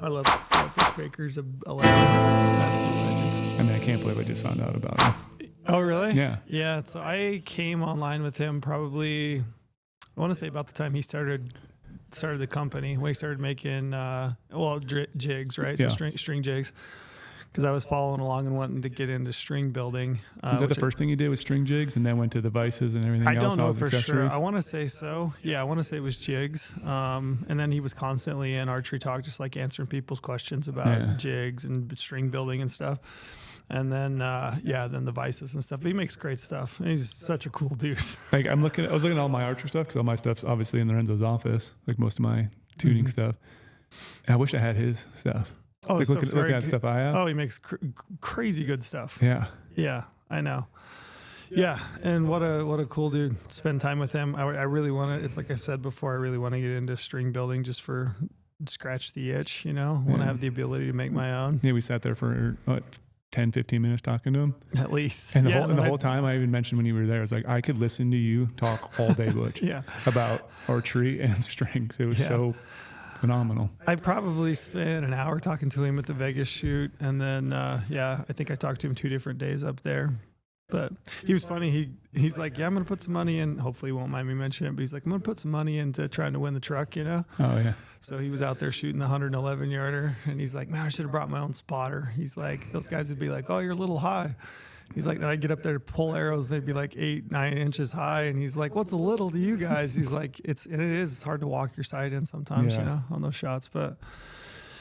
I love Bush Baker's a legend. Absolute legend. I mean, I can't believe I just found out about him. Oh, really? Yeah. Yeah. So I came online with him probably, I want to say about the time he started the company, when he started making, jigs, right? Yeah. So string jigs. Because I was following along and wanting to get into string building. Was that the first thing you did was string jigs and then went to the vices and everything else? I don't know all the for sure. accessories? I want to say so. Yeah, I want to say it was jigs. And then he was constantly in Archery Talk, just like answering people's questions about jigs and string building and stuff. And then, then the vices and stuff. But he makes great stuff. And he's such a cool dude. Like I was looking at all my Archer stuff because all my stuff's obviously in Lorenzo's office, like most of my tuning stuff. And I wish I had his stuff. Oh, like looking at stuff I have. Oh, he makes crazy good stuff. Yeah. Yeah, I know. Yeah, and what a cool dude. Spend time with him. I really want to. It's like I said before. I really want to get into string building just for scratch the itch. Want to have the ability to make my own. Yeah, we sat there for 10, 15 minutes talking to him. At least. And the whole time I even mentioned when you were there, I was like, I could listen to you talk all day, Butch. About archery and strings. It was so phenomenal. I probably spent an hour talking to him at the Vegas shoot. And then, I think I talked to him 2 different days up there. But he was funny. He's like, I'm going to put some money in. Hopefully he won't mind me mentioning it. But he's like, I'm going to put some money into trying to win the truck, Oh, yeah. So he was out there shooting the 111 yarder. And he's like, man, I should have brought my own spotter. He's like, those guys would be like, oh, you're a little high. He's like, then I'd get up there to pull arrows. They'd be like 8, 9 inches high. And he's like, what's a little to you guys? He's like, it's hard to walk your sight in sometimes, on those shots. But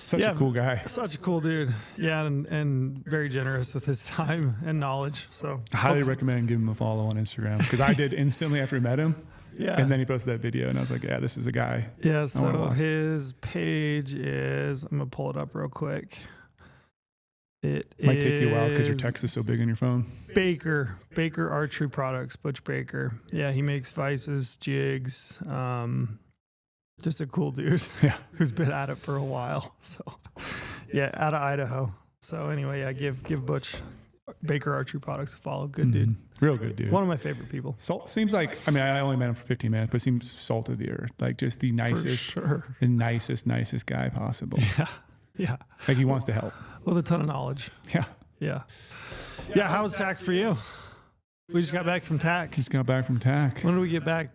such a cool guy. Such a cool dude. Yeah. And very generous with his time and knowledge. So I highly recommend giving him a follow on Instagram because I did instantly after we met him. Yeah. And then he posted that video and I was like, yeah, this is a guy. Yeah. So his page is, I'm going to pull it up real quick. It might take you a while because your text is so big on your phone. Baker Archery Products, Butch Baker. Yeah, he makes vices, jigs. Just a cool dude. Yeah, who's been at it for a while. So, yeah, out of Idaho. So anyway, give Butch Baker Archery Products a follow. Good dude. Real good dude. One of my favorite people. Seems like, I only met him for 15 minutes, but seems salt of the earth. Like just the nicest, the nicest guy possible. Yeah. Yeah. Like he wants to help. With a ton of knowledge. Yeah. Yeah. Yeah. How was TAC for you? We just got back from TAC. When did we get back?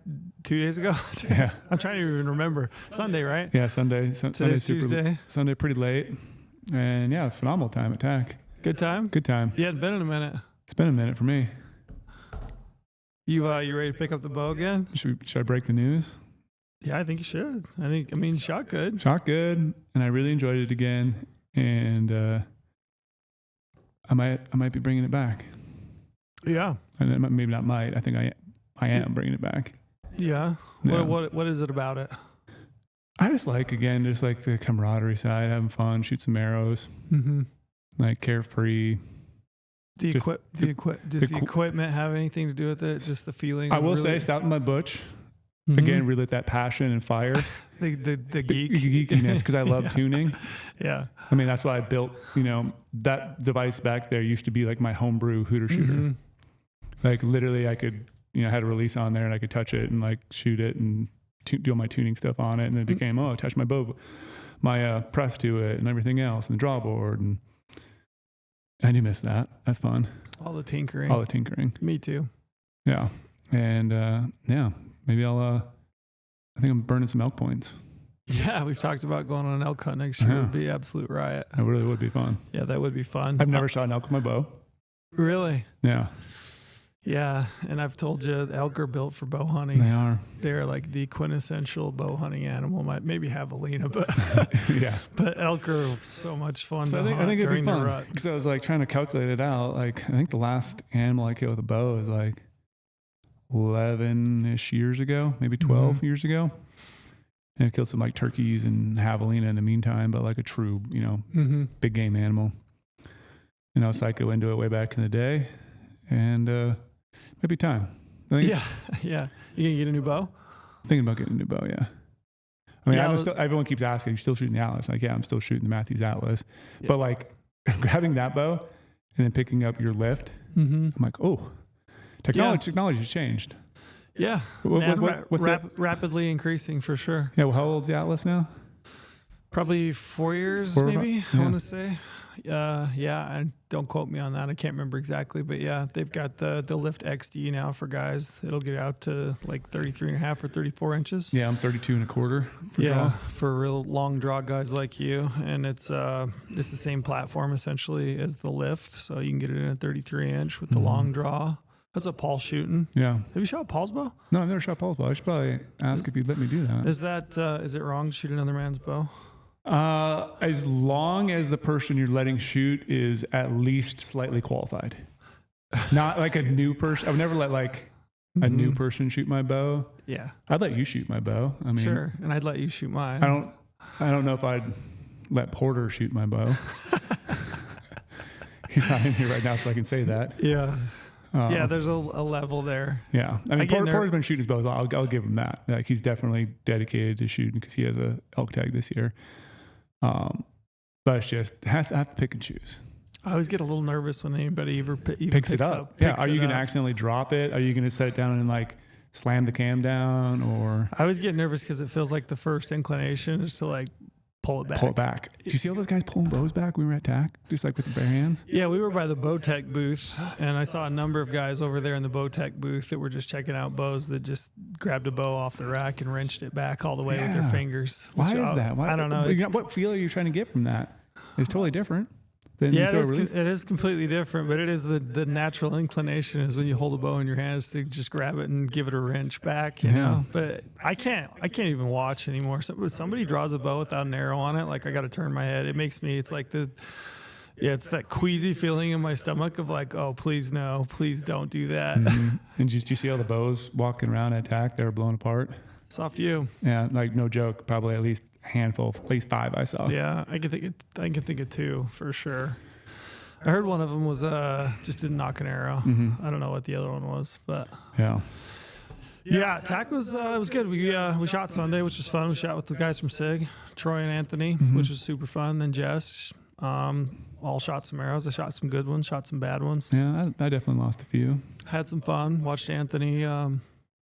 2 days ago? Yeah. I'm trying to even remember. Sunday, right? Yeah, Sunday. Sunday's Tuesday. Sunday pretty late. And yeah, phenomenal time at TAC. Good time? Good time. You hadn't been in a minute. It's been a minute for me. You ready to pick up the bow again? Should I break the news? Yeah, I think you should. Shot good. Shot good. And I really enjoyed it again. And I might be bringing it back. Yeah. And maybe not might. I think I am bringing it back. Yeah. What is it about it? I just like the camaraderie side, having fun, shoot some arrows, like carefree. Does the equipment have anything to do with it? Just the feeling? I will say, stopping my Butch, again, relit that passion and fire. the geek. Geekiness, because I love tuning. Yeah. That's why I built, that device back there used to be like my homebrew hooter shooter. Like literally I could, I had a release on there and I could touch it and like shoot it and do all my tuning stuff on it. And then it became, touch my bow, my press to it and everything else and the draw board. And I do miss that. That's fun. All the tinkering. Me too. Yeah. And maybe I think I'm burning some elk points. Yeah, we've talked about going on an elk hunt next year. It would be absolute riot. It really would be fun. Yeah, that would be fun. I've never shot an elk with my bow. Really? Yeah. Yeah, and I've told you the elk are built for bow hunting. They are. They're like the quintessential bow hunting animal. Maybe javelina, but yeah. But elk are so much fun. So I think it'd be fun because I was like trying to calculate it out. Like I think the last animal I killed with a bow is like 11-ish years ago, maybe 12 years ago. And I killed some like turkeys and javelina in the meantime, but like a true, big game animal. And I was psycho into it way back in the day. And maybe time. Yeah. You gonna get a new bow? Thinking about getting a new bow, yeah. Everyone keeps asking, you still shooting the Atlas? Like, yeah, I'm still shooting the Matthews Atlas. Yeah. But like having that bow and then picking up your lift, I'm like, technology's changed. Yeah. What's rapidly increasing for sure. Yeah, well, how old's the Atlas now? Probably 4 years, maybe, I want to say. And don't quote me on that. I can't remember exactly, but yeah, they've got the Lift XD now for guys. It'll get out to like 33 and a half or 34 inches. Yeah, I'm 32 and a quarter for draw. For real long draw guys like you. And it's the same platform essentially as the Lift. So you can get it in a 33 inch with the long draw. That's what Paul's shooting. Yeah. Have you shot Paul's bow? No, I've never shot Paul's bow. I should probably ask if you'd let me do that. Is it wrong to shoot another man's bow? As long as the person you're letting shoot is at least slightly qualified. Not like a new person. I would never let like a new person shoot my bow. Yeah. I'd let you shoot my bow. I mean, sure. And I'd let you shoot mine. I don't know if I'd let Porter shoot my bow. He's not in here right now, so I can say that. Yeah. There's a level there. Yeah. I mean, Porter's been shooting his bows. I'll give him that. Like, he's definitely dedicated to shooting because he has a elk tag this year. But it's just, has to have to pick and choose. I always get a little nervous when anybody even picks it up. Are you going to accidentally drop it? Are you going to set it down and like slam the cam down? Or I always get nervous because it feels like the first inclination is to like pull it back. Did you see all those guys pulling bows back? We were at TAC, just like with the bare hands. Yeah, we were by the Bowtech booth, and I saw a number of guys over there in the Bowtech booth that were just checking out bows that just grabbed a bow off the rack and wrenched it back all the way with their fingers. Why is that? I don't know. What feel are you trying to get from that? It's totally different. It is completely different, but it is the natural inclination is when you hold a bow in your hands to just grab it and give it a wrench back, you know. But I can't even watch anymore. So, somebody draws a bow without an arrow on it, like I got to turn my head. It makes me. It's like it's that queasy feeling in my stomach of like, oh, please no, please don't do that. Mm-hmm. And did you see all the bows walking around at TAC? They were blown apart. Soft you. Yeah, like no joke. Probably at least handful, at least 5 I saw. Yeah, I can think of 2 for sure. I heard one of them was just didn't knock an arrow. Mm-hmm. I don't know what the other one was, but yeah. TAC was it was good. We shot Sunday, which was fun. We shot with the guys from SIG, Troy and Anthony, which was super fun. Then Jess, all shot some arrows. I shot some good ones, shot some bad ones. Yeah, I definitely lost a few. Had some fun. Watched Anthony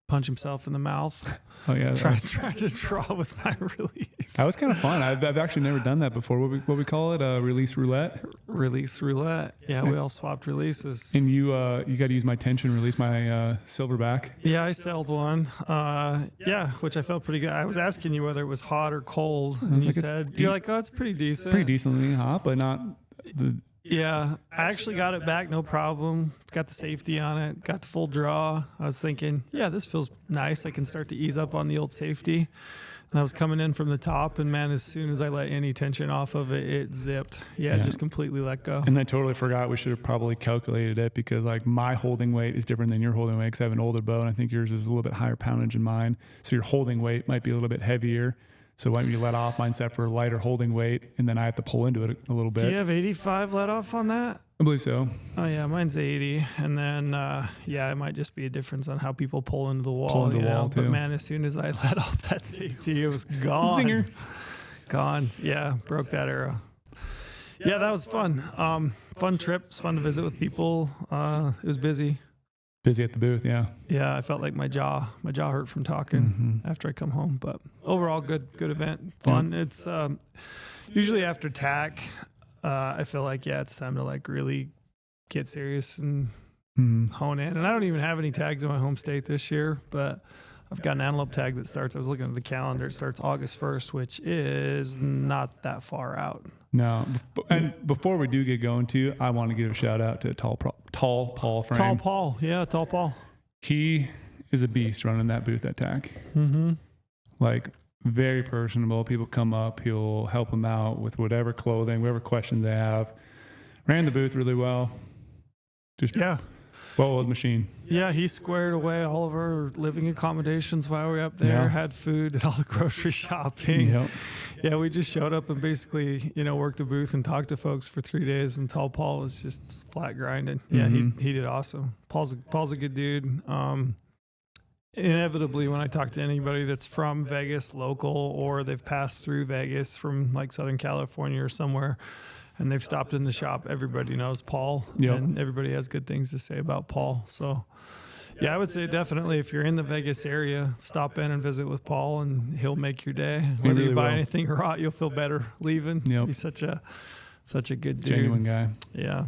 punch himself in the mouth. Oh yeah, trying to draw with my release. That was kind of fun. I've actually never done that before. What we call it? Release roulette. Release roulette. Yeah, we all swapped releases. And you got to use my tension release, my silverback. Yeah, I sold one. Which I felt pretty good. I was asking you whether it was hot or cold, and you said you're like, oh, it's pretty decent. Pretty decently hot, but not the. Yeah, I actually got it back, no problem. It's got the safety on it, got the full draw. I was thinking, yeah, this feels nice. I can start to ease up on the old safety. And I was coming in from the top, and man, as soon as I let any tension off of it, it zipped. Yeah, just completely let go. And I totally forgot we should have probably calculated it because like my holding weight is different than your holding weight because I have an older bow, and I think yours is a little bit higher poundage than mine. So your holding weight might be a little bit heavier. So why don't you let off? Mine's set for a lighter holding weight, and then I have to pull into it a little bit. Do you have 85 let off on that? I believe so. Oh, yeah, mine's 80. And then, it might just be a difference on how people pull into the wall. Too. But, man, as soon as I let off that safety, it was gone. Zinger. Gone. Yeah, broke that arrow. Yeah, that was fun. Fun trip. It was fun to visit with people. It was busy. Busy at the booth, yeah. Yeah, I felt like my jaw hurt from talking after I come home. But overall, good event, fun. Yeah. It's usually after TAC, I feel like it's time to like really get serious and hone in. And I don't even have any tags in my home state this year, but I've got an antelope tag that starts. I was looking at the calendar. It starts August 1st, which is not that far out. No. And before we do get going too, I want to give a shout out to Tall Paul Frame. Tall Paul. Yeah, Tall Paul. He is a beast running that booth at TAC. Mm-hmm. Like very personable. People come up. He'll help them out with whatever clothing, whatever questions they have. Ran the booth really well. Well-oiled machine. Yeah, he squared away all of our living accommodations while we were up there, had food, did all the grocery shopping. Yep. Yeah, we just showed up and basically, worked the booth and talked to folks for 3 days, and Tall Paul was just flat grinding. Yeah, he did awesome. Paul's a good dude. Inevitably, when I talk to anybody that's from Vegas, local, or they've passed through Vegas from like Southern California or somewhere, and they've stopped in the shop, everybody knows Paul, and everybody has good things to say about Paul. So, Yeah, I would say definitely if you're in the Vegas area, stop in and visit with Paul, and he'll make your day. Whether really you buy will. anything or not, you'll feel better leaving. Yep. He's such a good dude. Genuine guy. Yeah.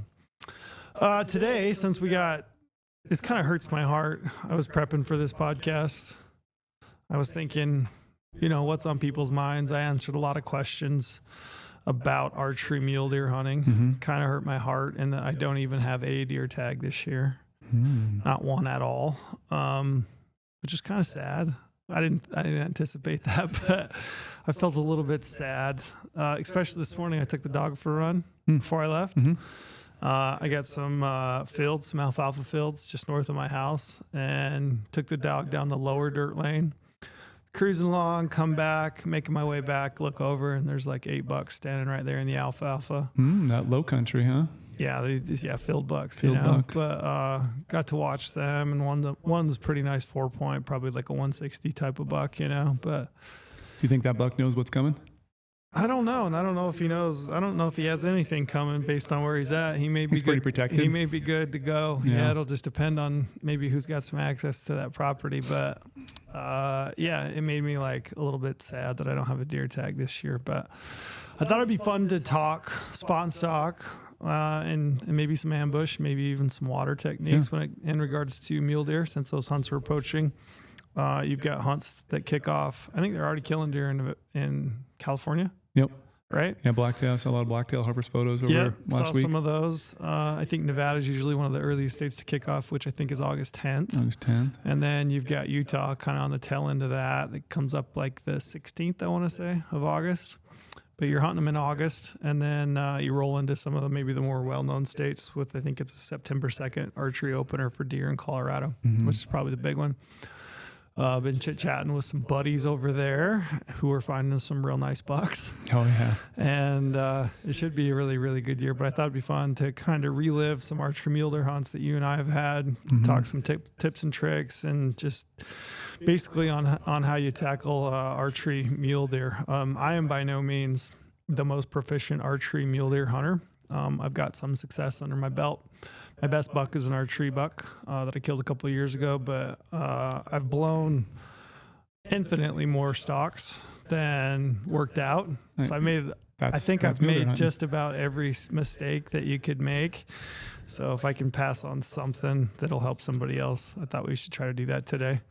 Today, since this kind of hurts my heart. I was prepping for this podcast. I was thinking, what's on people's minds. I answered a lot of questions about archery mule deer hunting. Kind of hurt my heart in that I don't even have a deer tag this year. Not one at all, which is kind of sad. I didn't anticipate that, but I felt a little bit sad, especially this morning. I took the dog for a run before I left. I got some alfalfa fields just north of my house, and took the dog down the lower dirt lane. Cruising along, come back, making my way back, look over, and there's like 8 bucks standing right there in the alfalfa. That low country, huh? Yeah, field bucks. Bucks. But got to watch them, and one's pretty nice 4-point, probably like a 160 type of buck. But do you think that buck knows what's coming? I don't know, and I don't know if he knows. I don't know if he has anything coming based on where he's at. He's pretty protected. He may be good to go. Yeah, it'll just depend on maybe who's got some access to that property. But it made me like a little bit sad that I don't have a deer tag this year. But I thought it'd be fun to talk spot and stalk, and maybe some ambush, maybe even some water techniques in regards to mule deer, since those hunts are approaching. You've got hunts that kick off. I think they're already killing deer in California. Yep. Right? Yeah, blacktail. I saw a lot of blacktail harvest photos over last week. Saw some of those. I think Nevada is usually one of the earliest states to kick off, which I think is August 10th. August 10th. And then you've got Utah kind of on the tail end of that. It comes up like the 16th, I want to say, of August. But you're hunting them in August, and then you roll into some of maybe the more well-known states with, I think it's a September 2nd archery opener for deer in Colorado, which is probably the big one. Been chit-chatting with some buddies over there who are finding some real nice bucks. Oh, yeah. And it should be a really, really good year. But I thought it'd be fun to kind of relive some archery mule deer hunts that you and I have had, talk some tips and tricks, and just basically on how you tackle archery mule deer. I am by no means the most proficient archery mule deer hunter. I've got some success under my belt. My best buck is an archery buck that I killed a couple of years ago, but I've blown infinitely more stalks than worked out. So I've made just about every mistake that you could make. So if I can pass on something that'll help somebody else, I thought we should try to do that today.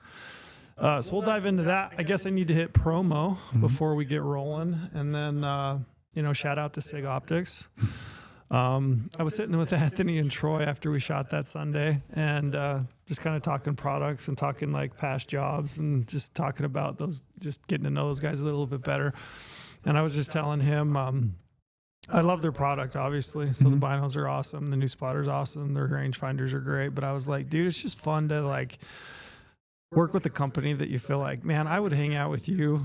So we'll dive into that. I guess I need to hit promo before we get rolling, and then shout out to Sig Optics. I was sitting with Anthony and Troy after we shot that Sunday, and just kind of talking products and talking like past jobs, and just talking about those, just getting to know those guys a little bit better. And I was just telling him, I love their product, obviously. So the binos are awesome. The new spotter's awesome. Their rangefinders are great. But I was like, dude, it's just fun to like work with a company that you feel like, man, I would hang out with you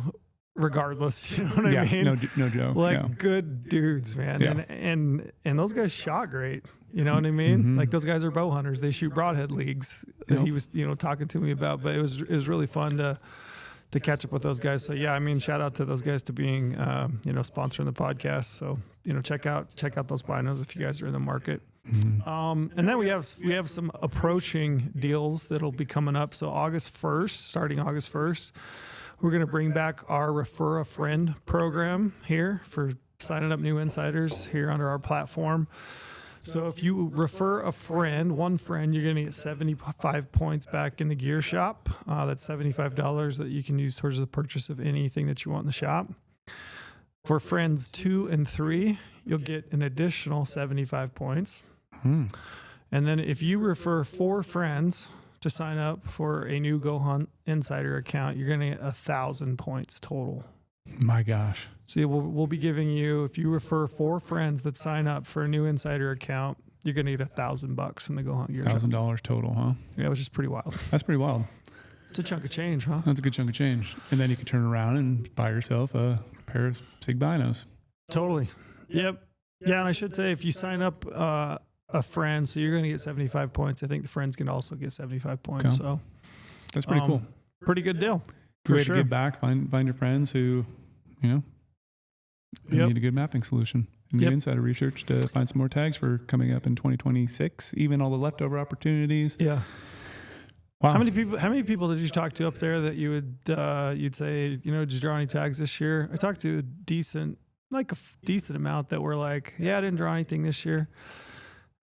regardless. You know what I mean? No joke. Like good dudes, man. Yeah. And those guys shot great. You know what I mean? Like those guys are bow hunters. They shoot broadhead leagues that he was, talking to me about. But it was really fun to catch up with those guys. So yeah, I mean, shout out to those guys to being sponsoring the podcast. So check out those binos if you guys are in the market. And then we have some approaching deals that'll be coming up. So starting August 1st, we're going to bring back our Refer a Friend program here for signing up new insiders here under our platform. So if you refer one friend, you're going to get 75 points back in the gear shop. That's $75 that you can use towards the purchase of anything that you want in the shop. For friends 2 and 3, you'll get an additional 75 points. And then if you refer 4 friends to sign up for a new GOHUNT Insider account, you're going to get 1,000 points total. My gosh. So we'll be giving you, if you refer 4 friends that sign up for a new Insider account, you're going to get $1,000 in the GOHUNT gear. $1,000 total, huh? Yeah, which is pretty wild. That's pretty wild. It's a chunk of change, huh? That's a good chunk of change. And then you can turn around and buy yourself a pair of Sig binos. Totally. Yep. Yeah, and I should say, if you sign up a friend, so you're going to get 75 points. I think the friends can also get 75 points. Okay. So that's pretty cool. Pretty good deal. Good way to give back. Find your friends who, need a good mapping solution. And do insider research to find some more tags for coming up in 2026. Even all the leftover opportunities. Yeah. Wow. How many people did you talk to up there that you would you'd say, did you draw any tags this year? I talked to a decent amount that were like, yeah, I didn't draw anything this year.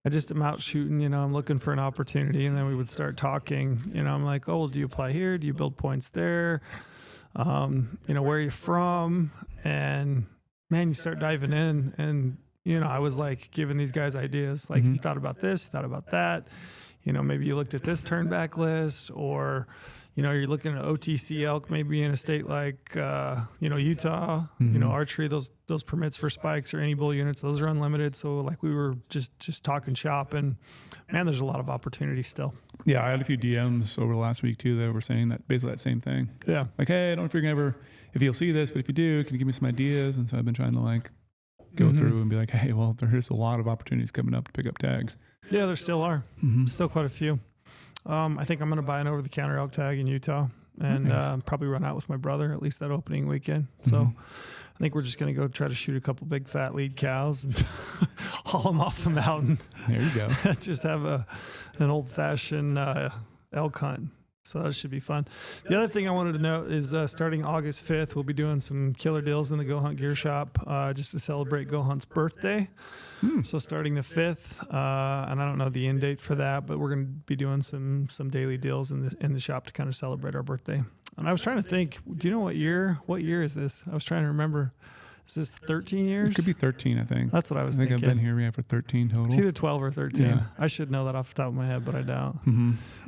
I just am out shooting, I'm looking for an opportunity. And then we would start talking, I'm like, oh, well, do you apply here? Do you build points there? Where are you from? And man, you start diving in and, I was like giving these guys ideas, like you thought about this, you thought about that. Maybe you looked at this turnback list, or, you're looking at OTC elk, maybe in a state like, Utah, archery, those permits for spikes or any bull units, those are unlimited. So like we were just talking shop, and man, there's a lot of opportunity still. Yeah. I had a few DMs over the last week too that were saying that basically that same thing. Yeah. Like, hey, I don't know if you're gonna if you'll see this, but if you do, can you give me some ideas? And so I've been trying to like go through and be like, hey, well, there's a lot of opportunities coming up to pick up tags. Yeah, there still are. Still quite a few. I think I'm going to buy an over-the-counter elk tag in Utah and probably run out with my brother, at least that opening weekend. So I think we're just going to go try to shoot a couple big fat lead cows and haul them off the mountain. There you go. Just have an old-fashioned elk hunt. So that should be fun. The other thing I wanted to note is starting August 5th, we'll be doing some killer deals in the GOHUNT gear shop just to celebrate GOHUNT's birthday. So starting the 5th, and I don't know the end date for that, but we're going to be doing some daily deals in the shop to kind of celebrate our birthday. And I was trying to think, do you know what year is this? I was trying to remember. Is this 13 years? It could be 13, I think. That's what I was thinking. I've been here for 13 total. It's either 12 or 13. Yeah. I should know that off the top of my head, but I doubt.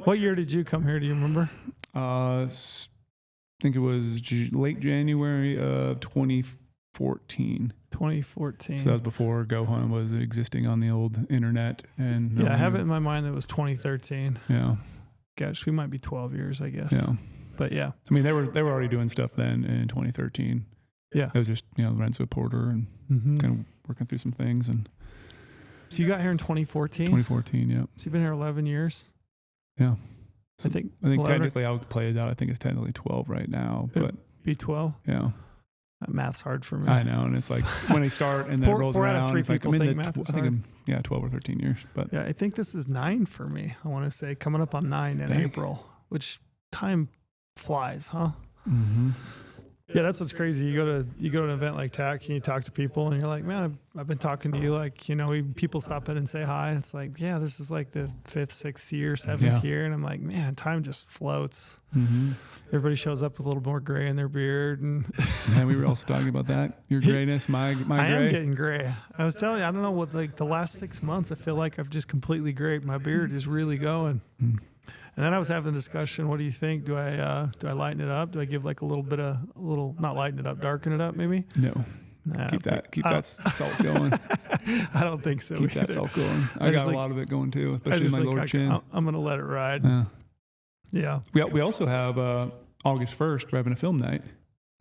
What year did you come here? Do you remember? I think it was late January of 2014. 2014. So that was before GOHUNT was existing on the old internet. And I have it in my mind that it was 2013. Yeah. Gosh, we might be 12 years, I guess. Yeah. But yeah. I mean, they were already doing stuff then in 2013. Yeah. It was just, Renzo Porter and kind of working through some things. And so you got here in 2014? 2014, yeah. So you've been here 11 years? Yeah. So I think technically how it plays out, I think it's technically 12 right now. But be 12? Yeah. That math's hard for me. I know. And it's like when I start and then it rolls around, out of 3 it's like people think math is hard. I'm 12 or 13 years. But yeah, I think this is 9 for me. I want to say coming up on 9 in April, which time flies, huh? Yeah, that's what's crazy. You go to an event like TAC and you talk to people and you're like, man, I've been talking to you, like, people stop in and say hi. And it's like, yeah, this is like the 5th, 6th year, 7th year. And I'm like, man, time just floats. Everybody shows up with a little more gray in their beard. And we were also talking about that. Your grayness, my gray. I am getting gray. I was telling you, I don't know what, like the last 6 months, I feel like I've just completely grayed. My beard is really going. And then I was having a discussion. What do you think? Do I lighten it up? Do I give like a little, not lighten it up, darken it up maybe? No. Keep that salt going. I don't think so. Keep that salt going. I got a lot of it going too, especially in my lower chin. I'm going to let it ride. Yeah. We also have August 1st, we're having a film night.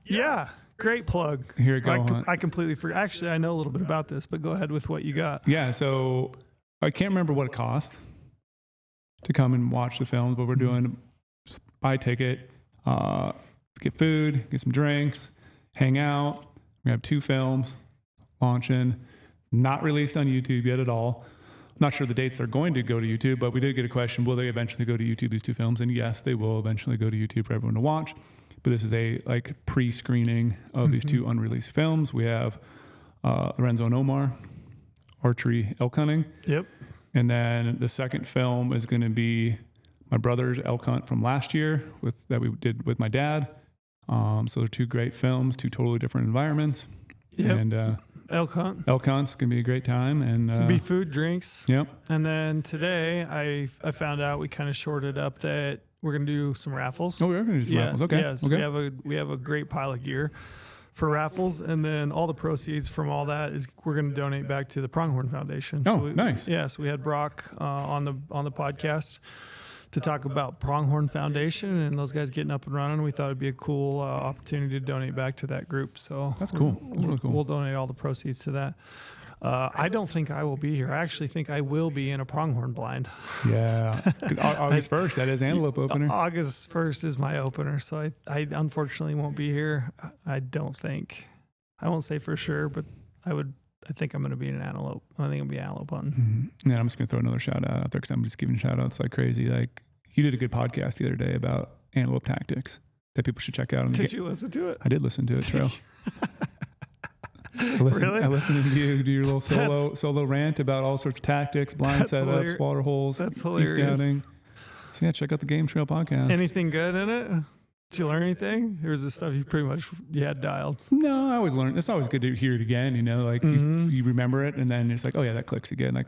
Yeah. Great plug. Here at GOHUNT. I completely forgot. Actually, I know a little bit about this, but go ahead with what you got. Yeah. So I can't remember what it cost to come and watch the films, but we're doing buy a ticket, get food, get some drinks, hang out. We have 2 films launching, not released on YouTube yet at all. Not sure the dates they're going to go to YouTube, but we did get a question, will they eventually go to YouTube, these 2 films? And yes, they will eventually go to YouTube for everyone to watch. But this is a pre-screening of these 2 unreleased films. We have Lorenzo and Omar, archery elk hunting. Yep. And then the second film is going to be my brother's elk hunt from last year that we did with my dad. So they're 2 great films, 2 totally different environments. Yep. And elk hunt. Elk hunt's going to be a great time. And to be food, drinks. Yep. And then today I found out we kind of shorted up that we're going to do some raffles. Oh, we are going to do some raffles. Okay. Yes. Okay. We have a great pile of gear for raffles, and then all the proceeds from all that we're going to donate back to the Pronghorn Foundation. Oh, nice. Yeah, so we had Brock on the podcast to talk about Pronghorn Foundation and those guys getting up and running. We thought it'd be a cool opportunity to donate back to that group. So that's cool. That's really cool. We'll donate all the proceeds to that. I don't think I will be here. I actually think I will be in a pronghorn blind. Yeah. August 1st, that is antelope opener. August 1st is my opener, so I unfortunately won't be here. I don't think. I won't say for sure, but I think I'm going to be in an antelope. I think I'll be antelope hunting. Yeah, I'm just going to throw another shout out there because I'm just giving shout outs like crazy. Like, You did a good podcast the other day about antelope tactics that people should check out. Did you listen to it? I did listen to it, Trail. I listened to you do your little solo rant about all sorts of tactics, blind setups, water holes. That's hilarious. Scouting. So yeah, check out the Game Trail podcast. Anything good in it? Did you learn anything? Or was this stuff you had dialed? No, I always learn. It's always good to hear it again. You know, like you remember it, and then it's like, oh yeah, that clicks again. Like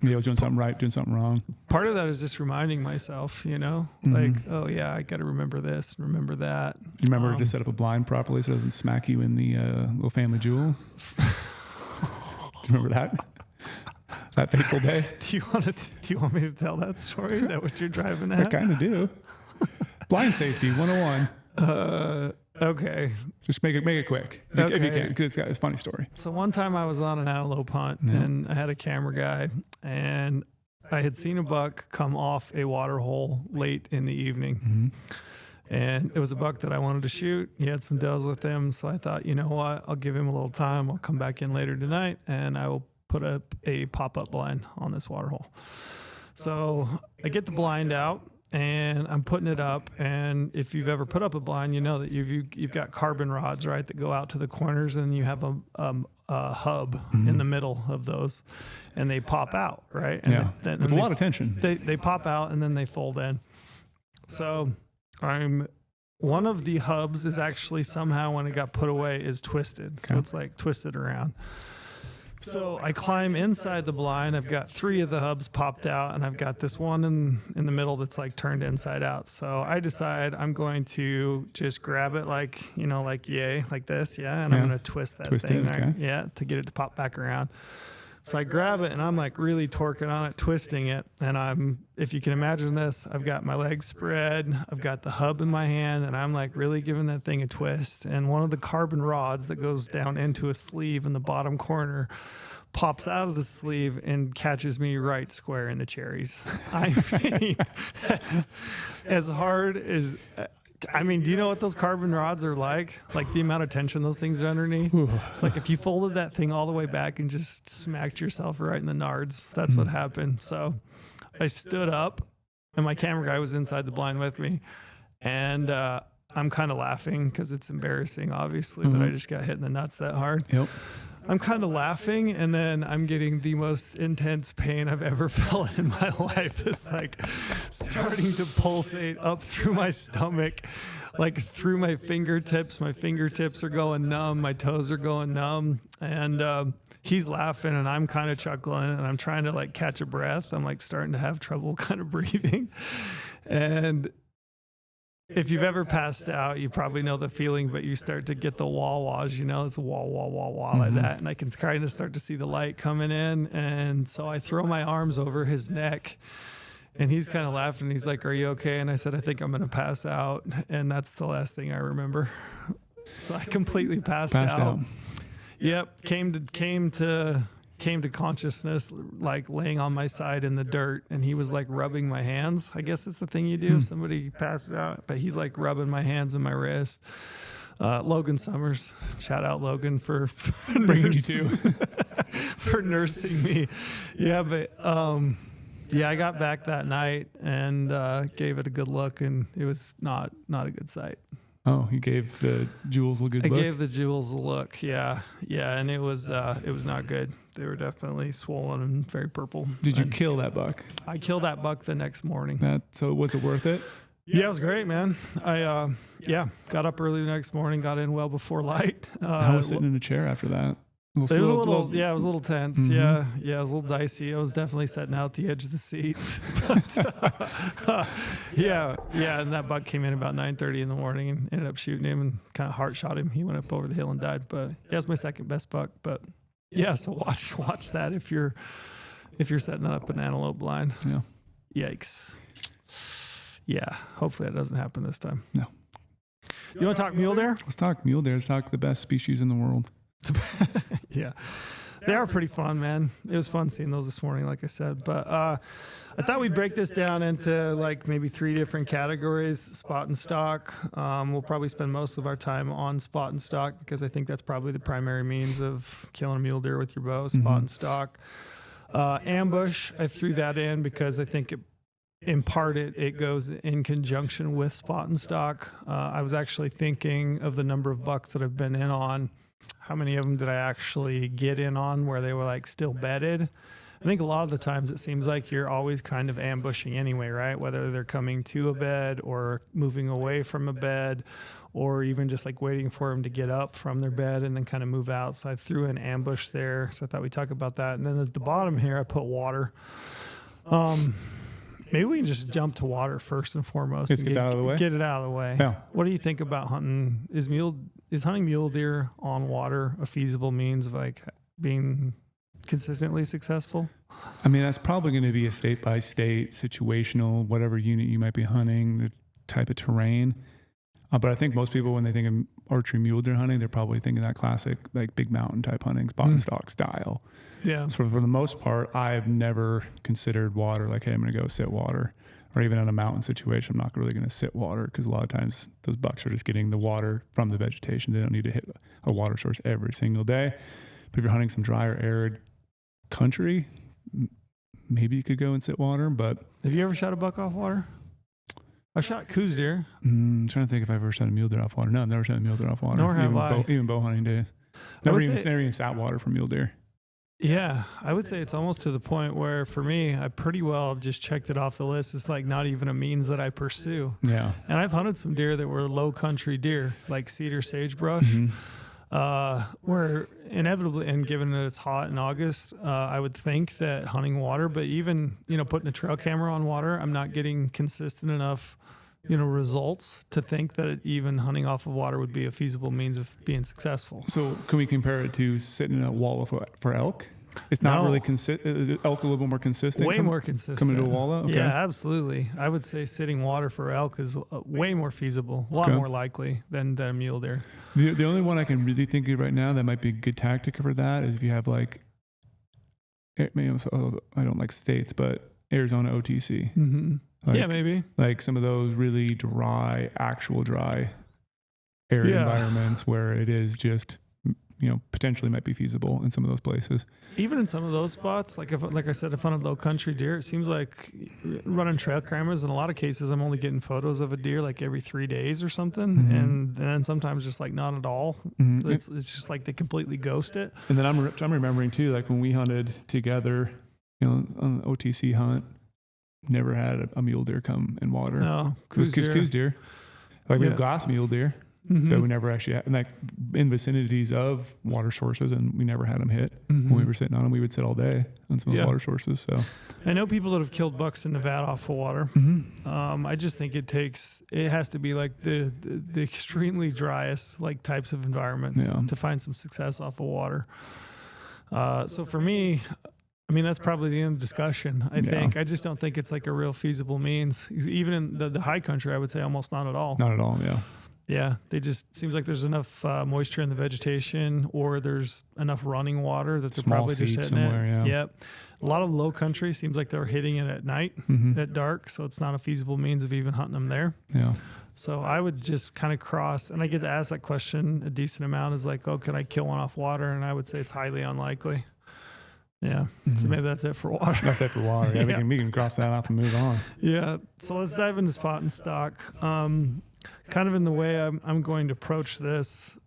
maybe I was doing something right, doing something wrong. Part of that is just reminding myself, you know, like, oh yeah, I got to remember this, remember that. You remember to set up a blind properly so it doesn't smack you in the little family jewel. Do you remember that? That fateful day. Do you want me to tell that story? Is that what you're driving at? I kind of do. Blind safety 101. Okay. Just make it quick if you can, because it's a funny story. So one time I was on an antelope hunt and I had a camera guy, and I had seen a buck come off a water hole late in the evening. And it was a buck that I wanted to shoot. He had some does with him. So I thought, you know what? I'll give him a little time. I'll come back in later tonight and I will put up a pop-up blind on this water hole. So I get the blind out and I'm putting it up. And if you've ever put up a blind, you know that you've got carbon rods, right, that go out to the corners, and you have a hub in the middle of those, and they pop out, right? And with a lot of tension. They pop out and then they fold in. So one of the hubs is actually somehow, when it got put away, is twisted. So it's like twisted around. So I climb inside the blind. I've got 3 of the hubs popped out, and I've got this one in the middle that's like turned inside out. So I decide I'm going to just grab it like yay, like this, and I'm going to twist that thing, right? To get it to pop back around. So I grab it and I'm like really torquing on it, twisting it. And if you can imagine this, I've got my legs spread, I've got the hub in my hand, and I'm like really giving that thing a twist. And one of the carbon rods that goes down into a sleeve in the bottom corner pops out of the sleeve and catches me right square in the cherries. I mean, as hard as... do you know what those carbon rods are like? Like the amount of tension those things are underneath. It's like if you folded that thing all the way back and just smacked yourself right in the nards. That's what happened. So I stood up, and my camera guy was inside the blind with me. And I'm kind of laughing because it's embarrassing, obviously, that I just got hit in the nuts that hard. Yep. I'm kind of laughing, and then I'm getting the most intense pain I've ever felt in my life. It's like starting to pulsate up through my stomach, like through my fingertips. My fingertips are going numb. My toes are going numb. And he's laughing, and I'm kind of chuckling, and I'm trying to like catch a breath. I'm like starting to have trouble kind of breathing. And if you've ever passed out, you probably know the feeling, but you start to get the wah-wahs, it's a wah like that. And I can kind of start to see the light coming in. And so I throw my arms over his neck, and he's kind of laughing. He's like, "Are you okay?" And I said, "I think I'm going to pass out." And that's the last thing I remember. So I completely passed out. Yep. Came to consciousness, like laying on my side in the dirt, and he was like rubbing my hands. I guess it's the thing you do if somebody passes out, but he's like rubbing my hands and my wrist. Logan Summers, shout out Logan for bringing you to for nursing me. Yeah, but I got back that night and gave it a good look, and it was not a good sight. Oh, you gave the jewels a good look? I gave the jewels a look, yeah, and it was not good. They were definitely swollen and very purple. Did you kill that buck? I killed that buck the next morning. So was it worth it? Yeah, it was great, man. I got up early the next morning, got in well before light. I was sitting in a chair after that. It was a little tense. Mm-hmm. Yeah, it was a little dicey. I was definitely sitting out the edge of the seat. But, and that buck came in about 9:30 in the morning and ended up shooting him and kind of heart shot him. He went up over the hill and died. But that's my second best buck. But yeah, so watch that if you're setting up an antelope blind. Yeah. Yikes. Yeah, hopefully that doesn't happen this time. No. You want to talk mule deer? Let's talk mule deer. Let's talk the best species in the world. Yeah, they are pretty fun, man. It was fun seeing those this morning, like I said. But I thought we'd break this down into like maybe 3 different categories. Spot and stalk. We'll probably spend most of our time on spot and stalk because I think that's probably the primary means of killing a mule deer with your bow. Spot and stalk. Ambush, I threw that in because I think in part it goes in conjunction with spot and stalk. I was actually thinking of the number of bucks that I've been in on. How many of them did I actually get in on where they were like still bedded? I think a lot of the times it seems like you're always kind of ambushing anyway, right? Whether they're coming to a bed or moving away from a bed, or even just like waiting for them to get up from their bed and then kind of move out. So I threw an ambush there. So I thought we'd talk about that. And then at the bottom here, I put water. Maybe we can just jump to water first and foremost. Let's get that out of the way. Get it out of the way. Yeah. What do you think about hunting? Is hunting mule deer on water a feasible means of like being consistently successful? I mean, that's probably going to be a state by state, situational, whatever unit you might be hunting, the type of terrain. But I think most people, when they think of archery mule deer hunting, they're probably thinking that classic, like big mountain type hunting, spot and stalk style. Yeah. So for the most part, I've never considered water like, hey, I'm going to go sit water. Or even in a mountain situation, I'm not really going to sit water because a lot of times those bucks are just getting the water from the vegetation. They don't need to hit a water source every single day. But if you're hunting some dry or arid country, maybe you could go and sit water. But have you ever shot a buck off water? I shot coos deer. I'm trying to think if I've ever shot a mule deer off water. No, I've never shot a mule deer off water. Nor have I. Even bow hunting days. Never even sat water for mule deer. Yeah, I would say it's almost to the point where for me, I pretty well just checked it off the list. It's like not even a means that I pursue. Yeah. And I've hunted some deer that were low country deer, like cedar sagebrush, where inevitably, and given that it's hot in August, I would think that hunting water, but even, putting a trail camera on water, I'm not getting consistent enough results to think that even hunting off of water would be a feasible means of being successful. So can we compare it to sitting in a wall for elk? It's not really consistent. Elk a little bit more consistent. Way more consistent. Coming to a wall? Okay. Yeah, absolutely. I would say sitting water for elk is way more feasible, a lot more likely than mule deer. The only one I can really think of right now that might be a good tactic for that is if you have like, I don't like states, but Arizona OTC. Mm-hmm. Like, maybe. Like some of those really dry, actual dry arid environments where it is just, potentially might be feasible in some of those places. Even in some of those spots, like I said, if I'm on low country deer, it seems like running trail cameras, in a lot of cases, I'm only getting photos of a deer like every 3 days or something. Mm-hmm. And then sometimes just like not at all. Mm-hmm. It's just like they completely ghost it. And then I'm remembering too, like when we hunted together, on an OTC hunt, never had a mule deer come in water. No, coos deer. Like we have glass mule deer, but we never actually had, like in vicinities of water sources, and we never had them hit. When we were sitting on them, we would sit all day on some of those water sources. So I know people that have killed bucks in Nevada off of water. I just think it has to be like the extremely driest like types of environments to find some success off of water. So for me, I mean, that's probably the end of the discussion, I think. I just don't think it's like a real feasible means. Even in the high country, I would say almost not at all. Not at all, yeah. Yeah, they just seems like there's enough moisture in the vegetation, or there's enough running water that they're probably just hitting it. Yeah. Yep. A lot of low country seems like they're hitting it at night, at dark, so it's not a feasible means of even hunting them there. Yeah. So I would just kind of cross, and I get to ask that question a decent amount, is like, oh, can I kill one off water? And I would say it's highly unlikely. Yeah. So maybe that's it for water. That's it for water. Yeah, we can cross that off and move on. Yeah. So let's dive into spot and stalk. Kind of in the way I'm going to approach this,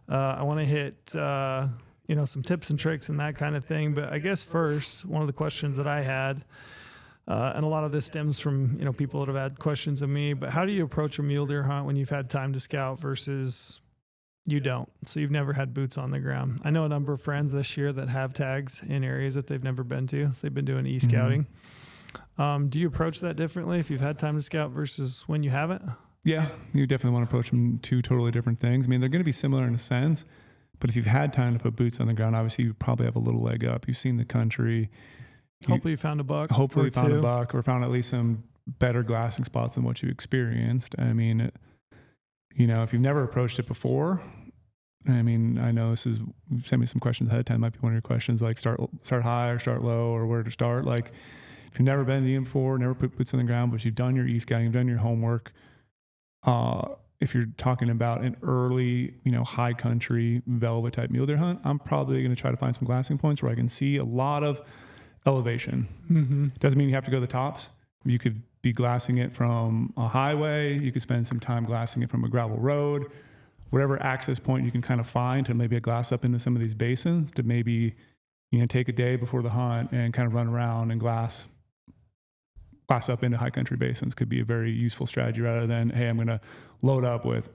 I want to hit, some tips and tricks and that kind of thing. But I guess first, one of the questions that I had, and a lot of this stems from, people that have had questions of me, but how do you approach a mule deer hunt when you've had time to scout versus you don't? So you've never had boots on the ground. I know a number of friends this year that have tags in areas that they've never been to. So they've been doing e-scouting. Do you approach that differently if you've had time to scout versus when you haven't? Yeah, you definitely want to approach them two totally different things. I mean, they're going to be similar in a sense, but if you've had time to put boots on the ground, obviously you probably have a little leg up. You've seen the country. Hopefully you found a buck. Hopefully you found a buck or found at least some better glassing spots than what you experienced. I mean, if you've never approached it before, I mean, I know send me some questions ahead of time. Might be one of your questions, like start high or start low or where to start. Like if you've never been to the before, never put boots on the ground, but you've done your e-scouting, you've done your homework. If you're talking about an early, high country velvet type mule deer hunt, I'm probably going to try to find some glassing points where I can see a lot of elevation. Doesn't mean you have to go to the tops. You could be glassing it from a highway. You could spend some time glassing it from a gravel road, whatever access point you can kind of find to maybe glass up into some of these basins to maybe, take a day before the hunt and kind of run around and glass up into high country basins could be a very useful strategy rather than, hey, I'm going to load up with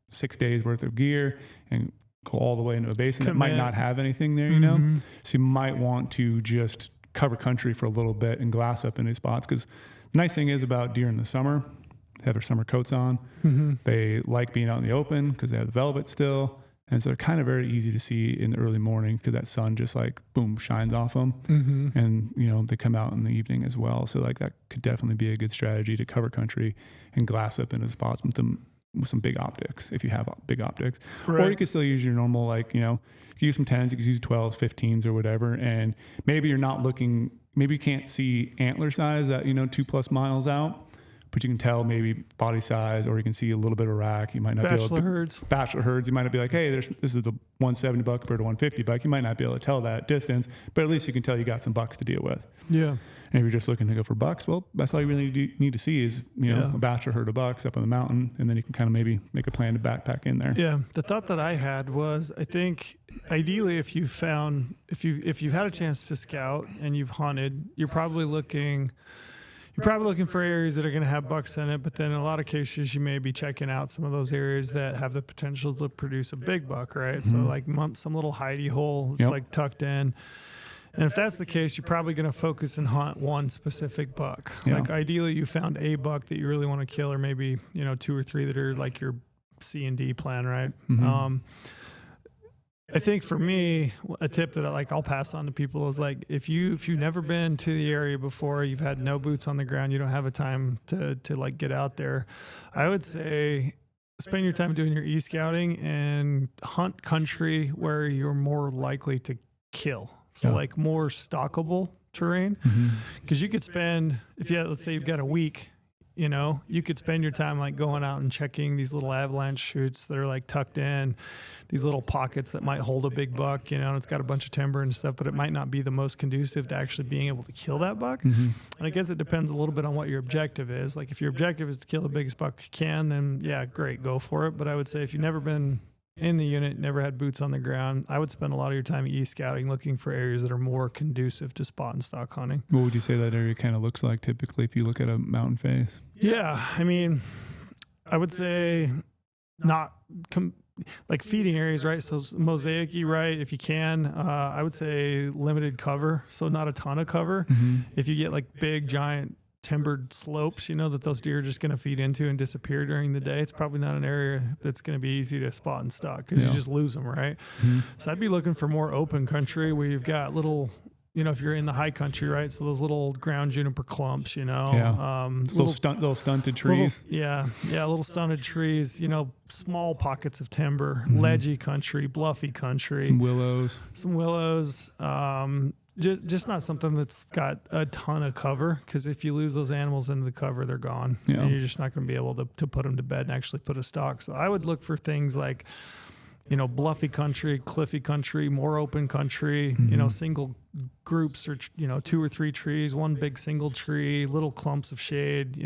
6 days worth of gear and go all the way into a basin that might not have anything there, So you might want to just cover country for a little bit and glass up in these spots. Because the nice thing is about deer in the summer, they have their summer coats on. They like being out in the open because they have the velvet still. And so they're kind of very easy to see in the early morning because that sun just like, boom, shines off them. And, they come out in the evening as well. So like that could definitely be a good strategy to cover country and glass up into spots with some big optics, if you have big optics. Right. Or you could still use your normal, you could use some 10s, you could use 12s, 15s or whatever. And maybe you're not looking, maybe you can't see antler size at, 2+ miles out, but you can tell maybe body size, or you can see a little bit of rack. You might not be able to. Bachelor herds. You might not be like, hey, this is the 170 buck compared to 150 buck. You might not be able to tell that distance, but at least you can tell you got some bucks to deal with. Yeah. And if you're just looking to go for bucks, well, that's all you really need to see is, a bachelor herd of bucks up on the mountain. And then you can kind of maybe make a plan to backpack in there. Yeah. The thought that I had was, I think ideally if you've had a chance to scout and you've hunted, you're probably looking for areas that are going to have bucks in it, but then in a lot of cases you may be checking out some of those areas that have the potential to produce a big buck, right? So like some little hidey hole that's like tucked in. And if that's the case, you're probably going to focus and hunt one specific buck. Yeah. Like ideally you found a buck that you really want to kill, or maybe, 2 or 3 that are like your C&D plan, right? I think for me, a tip that I'll pass on to people is like, if you've never been to the area before, you've had no boots on the ground, you don't have a time to like get out there, I would say spend your time doing your e-scouting and hunt country where you're more likely to kill. So like more stalkable terrain, because you could spend, let's say you've got a week, you could spend your time like going out and checking these little avalanche chutes that are like tucked in, these little pockets that might hold a big buck, and it's got a bunch of timber and stuff, but it might not be the most conducive to actually being able to kill that buck. And I guess it depends a little bit on what your objective is. Like if your objective is to kill the biggest buck you can, then yeah, great, go for it. But I would say if you've never been in the unit, never had boots on the ground, I would spend a lot of your time e-scouting, looking for areas that are more conducive to spot and stalk hunting. What would you say that area kind of looks like typically if you look at a mountain face? Yeah, I mean, I would say not like feeding areas, right? So mosaic-y, right? If you can, I would say limited cover, so not a ton of cover. If you get like big, giant timbered slopes, that those deer are just going to feed into and disappear during the day, it's probably not an area that's going to be easy to spot and stalk because you just lose them, right? So I'd be looking for more open country where you've got little, if you're in the high country, right? So those little ground juniper clumps, little stunted trees. Little stunted trees, small pockets of timber, ledgy country, bluffy country. Some willows. Just not something that's got a ton of cover, because if you lose those animals into the cover, they're gone. Yeah. And you're just not going to be able to put them to bed and actually put a stalk. So I would look for things like, bluffy country, cliffy country, more open country, single groups or, 2 or 3 trees, one big single tree, little clumps of shade,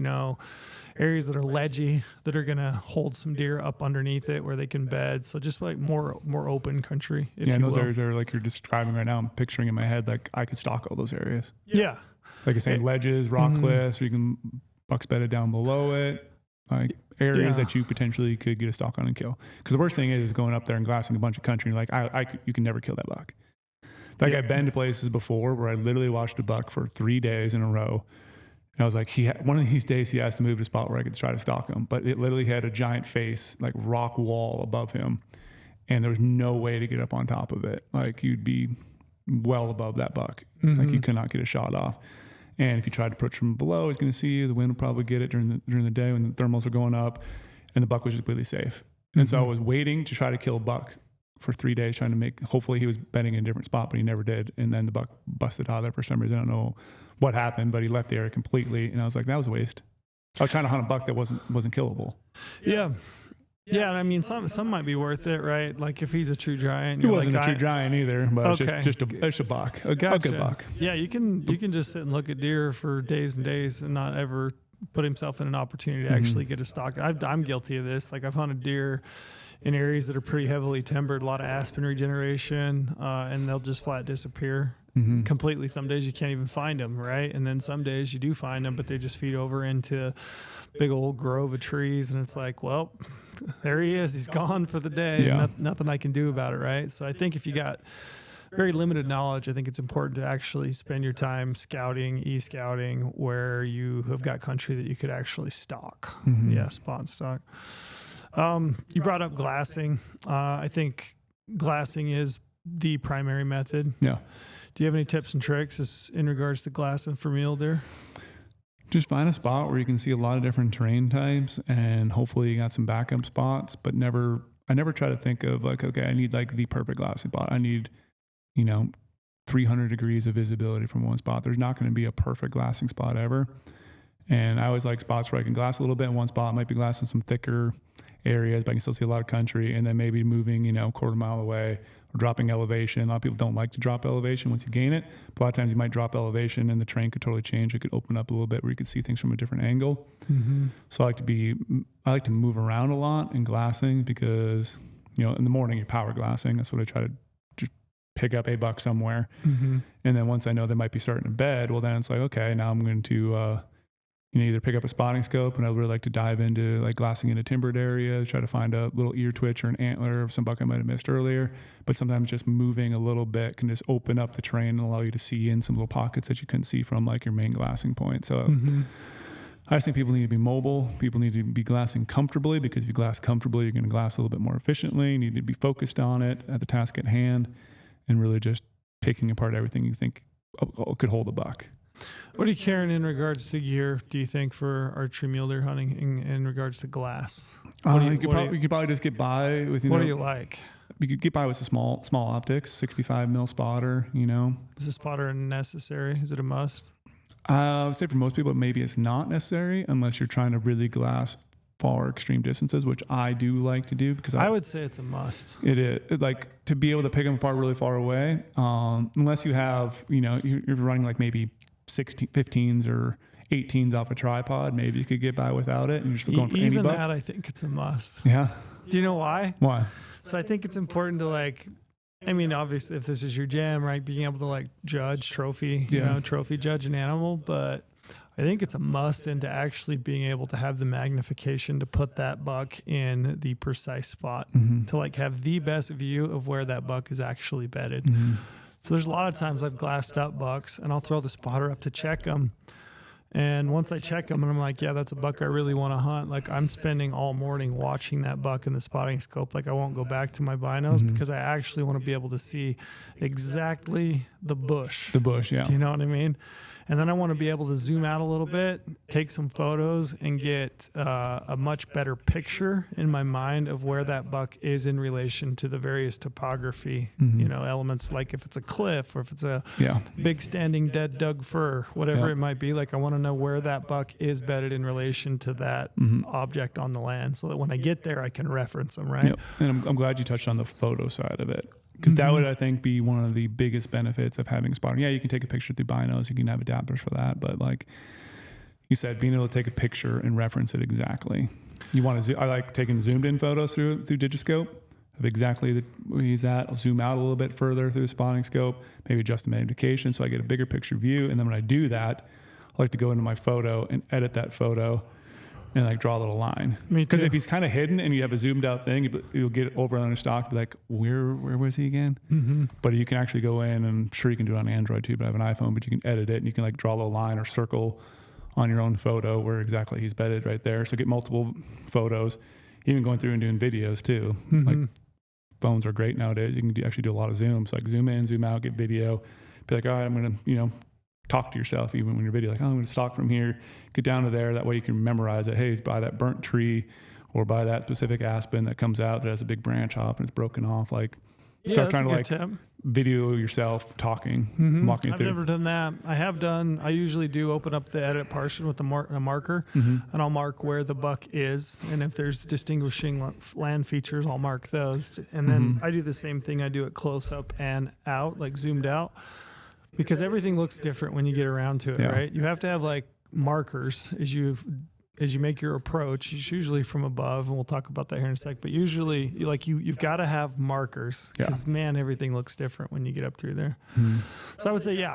areas that are ledgy that are going to hold some deer up underneath it where they can bed. So just like more open country. And those areas are like you're describing right now. I'm picturing in my head, like I could stalk all those areas. Yeah. Like I say, ledges, rock cliffs, or you can bucks bedded down below it. Like areas that you potentially could get a stalk on and kill. Because the worst thing is going up there and glassing a bunch of country. And you're like, you can never kill that buck. Like I've been to places before where I literally watched a buck for 3 days in a row. And I was like, one of these days he has to move to a spot where I could try to stalk him. But it literally had a giant face, like rock wall above him. And there was no way to get up on top of it. Like you'd be well above that buck. Like you could not get a shot off. And if you tried to approach from below, he's going to see you. The wind will probably get it during the day when the thermals are going up, and the buck was just completely safe. And so I was waiting to try to kill a buck for 3 days, trying to hopefully he was bedding in a different spot, but he never did. And then the buck busted out of there for some reason. I don't know what happened, but he left the area completely. And I was like, that was a waste. I was trying to hunt a buck that wasn't killable. Yeah. Yeah, I mean, some might be worth it, right? Like if he's a true giant. He wasn't a true giant either, but it's just a buck, a good buck. Yeah, you can just sit and look at deer for days and days and not ever put himself in an opportunity to actually get a stalk. I'm guilty of this. Like I've hunted deer in areas that are pretty heavily timbered, a lot of aspen regeneration, and they'll just flat disappear completely. Some days you can't even find them, right? And then some days you do find them, but they just feed over into big old grove of trees, and it's like, well, there he is. He's gone for the day. Yeah. Nothing I can do about it, right? So I think if you got very limited knowledge, I think it's important to actually spend your time scouting, e-scouting, where you have got country that you could actually stalk. Yeah, spot and stalk. You brought up glassing. I think glassing is the primary method. Yeah. Do you have any tips and tricks in regards to glassing for mule deer? Just find a spot where you can see a lot of different terrain types, and hopefully you got some backup spots, but I never try to think of like, okay, I need like the perfect glassing spot. I need, 300 degrees of visibility from one spot. There's not going to be a perfect glassing spot ever. And I always like spots where I can glass a little bit in one spot. I might be glassing some thicker areas, but I can still see a lot of country, and then maybe moving, quarter mile away or dropping elevation. A lot of people don't like to drop elevation once you gain it. But a lot of times you might drop elevation and the terrain could totally change. It could open up a little bit where you could see things from a different angle. So I like to move around a lot in glassing because, in the morning you're power glassing. That's what I try to just pick up a buck somewhere. And then once I know they might be starting to bed, well then it's like, okay, now I'm going to, either pick up a spotting scope, and I really like to dive into like glassing into timbered areas, try to find a little ear twitch or an antler of some buck I might have missed earlier. But sometimes just moving a little bit can just open up the terrain and allow you to see in some little pockets that you couldn't see from like your main glassing point. So I just think people need to be mobile. People need to be glassing comfortably, because if you glass comfortably, you're going to glass a little bit more efficiently. You need to be focused on it at the task at hand and really just picking apart everything you think could hold a buck. What are you carrying in regards to gear, do you think, for archery mule deer hunting in regards to glass? You could probably just get by with, what do you like? You could get by with a small optics, 65 mil spotter, Is a spotter necessary? Is it a must? I would say for most people, maybe it's not necessary unless you're trying to really glass far extreme distances, which I do like to do, because I would say it's a must. It is, like, to be able to pick them apart really far away, unless you have, you're running like maybe 15s or 18s off a tripod, maybe you could get by without it, and you're still going for any buck. Even that, I think it's a must. Yeah. Do you know why? Why? So I think it's important to obviously if this is your jam, right, being able to judge trophy judge an animal, but I think it's a must into actually being able to have the magnification to put that buck in the precise spot, to have the best view of where that buck is actually bedded. So there's a lot of times I've glassed up bucks, and I'll throw the spotter up to check them. And once I check them and I'm like, yeah, that's a buck I really want to hunt. Like, I'm spending all morning watching that buck in the spotting scope. Like, I won't go back to my binos because I actually want to be able to see exactly the bush. The bush, yeah. Do you know what I mean? And then I want to be able to zoom out a little bit, take some photos, and get a much better picture in my mind of where that buck is in relation to the various topography, elements, like if it's a cliff or if it's a big standing dead Doug fir, whatever it might be. Like, I want to know where that buck is bedded in relation to that object on the land, so that when I get there, I can reference them, right? Yep. And I'm glad you touched on the photo side of it. Because that would, I think, be one of the biggest benefits of having spotting. Yeah, you can take a picture through binos. You can have adapters for that. But like you said, being able to take a picture and reference it exactly. You want to I like taking zoomed-in photos through Digiscope of exactly where he's at. I'll zoom out a little bit further through the spotting scope, maybe adjust the magnification so I get a bigger picture view. And then when I do that, I like to go into my photo and edit that photo and draw a little line. Because if he's kind of hidden and you have a zoomed out thing, you'll get over on a stock, be like, where was he again? But you can actually go in, and I'm sure you can do it on Android too, but I have an iPhone, but you can edit it and you can draw a little line or circle on your own photo where exactly he's bedded right there. So get multiple photos, even going through and doing videos too. Like, phones are great nowadays. You can actually do a lot of zooms, like zoom in, zoom out, get video. Be like, all right, I'm going to, talk to yourself even when you're video, like, oh, I'm going to stalk from here, get down to there. That way you can memorize it. Hey, it's by that burnt tree or by that specific aspen that comes out that has a big branch off and it's broken off. Like, Start trying to like video yourself talking, walking I've through. never done that. I usually do open up the edit portion with a marker, and I'll mark where the buck is. And if there's distinguishing land features, I'll mark those. And then I do the same thing. I do it close up and out, like zoomed out, because everything looks different when you get around to it, right? You have to have like markers as you make your approach. It's usually from above, and we'll talk about that here in a sec. But usually, like you've got to have markers because man, everything looks different when you get up through there. So I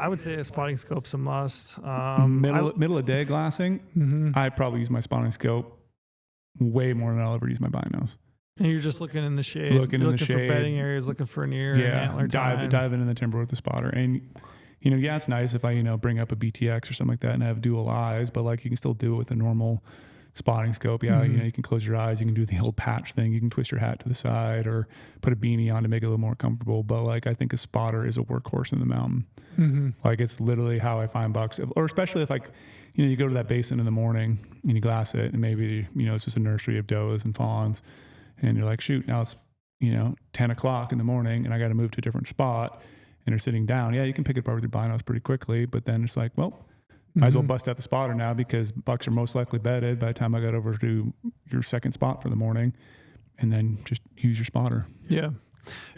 would say a spotting scope's a must. Middle of day glassing, I probably use my spotting scope way more than I'll ever use my binos. And you're just looking in the shade, looking for bedding areas, looking for an ear, and antler time. Diving in the timber with the spotter. And it's nice if I, bring up a BTX or something like that and have dual eyes, but like you can still do it with a normal spotting scope. You can close your eyes. You can do the old patch thing. You can twist your hat to the side or put a beanie on to make it a little more comfortable. But like, I think a spotter is a workhorse in the mountain. Like it's literally how I find bucks, or especially if like, you go to that basin in the morning and you glass it and maybe, it's just a nursery of does and fawns and you're like, shoot, now it's, 10 o'clock in the morning and I got to move to a different spot. And they're sitting down. Yeah, you can pick it apart with your binos pretty quickly, but then it's like, well, might as well bust out the spotter now because bucks are most likely bedded by the time I got over to your second spot for the morning, and then just use your spotter. Yeah.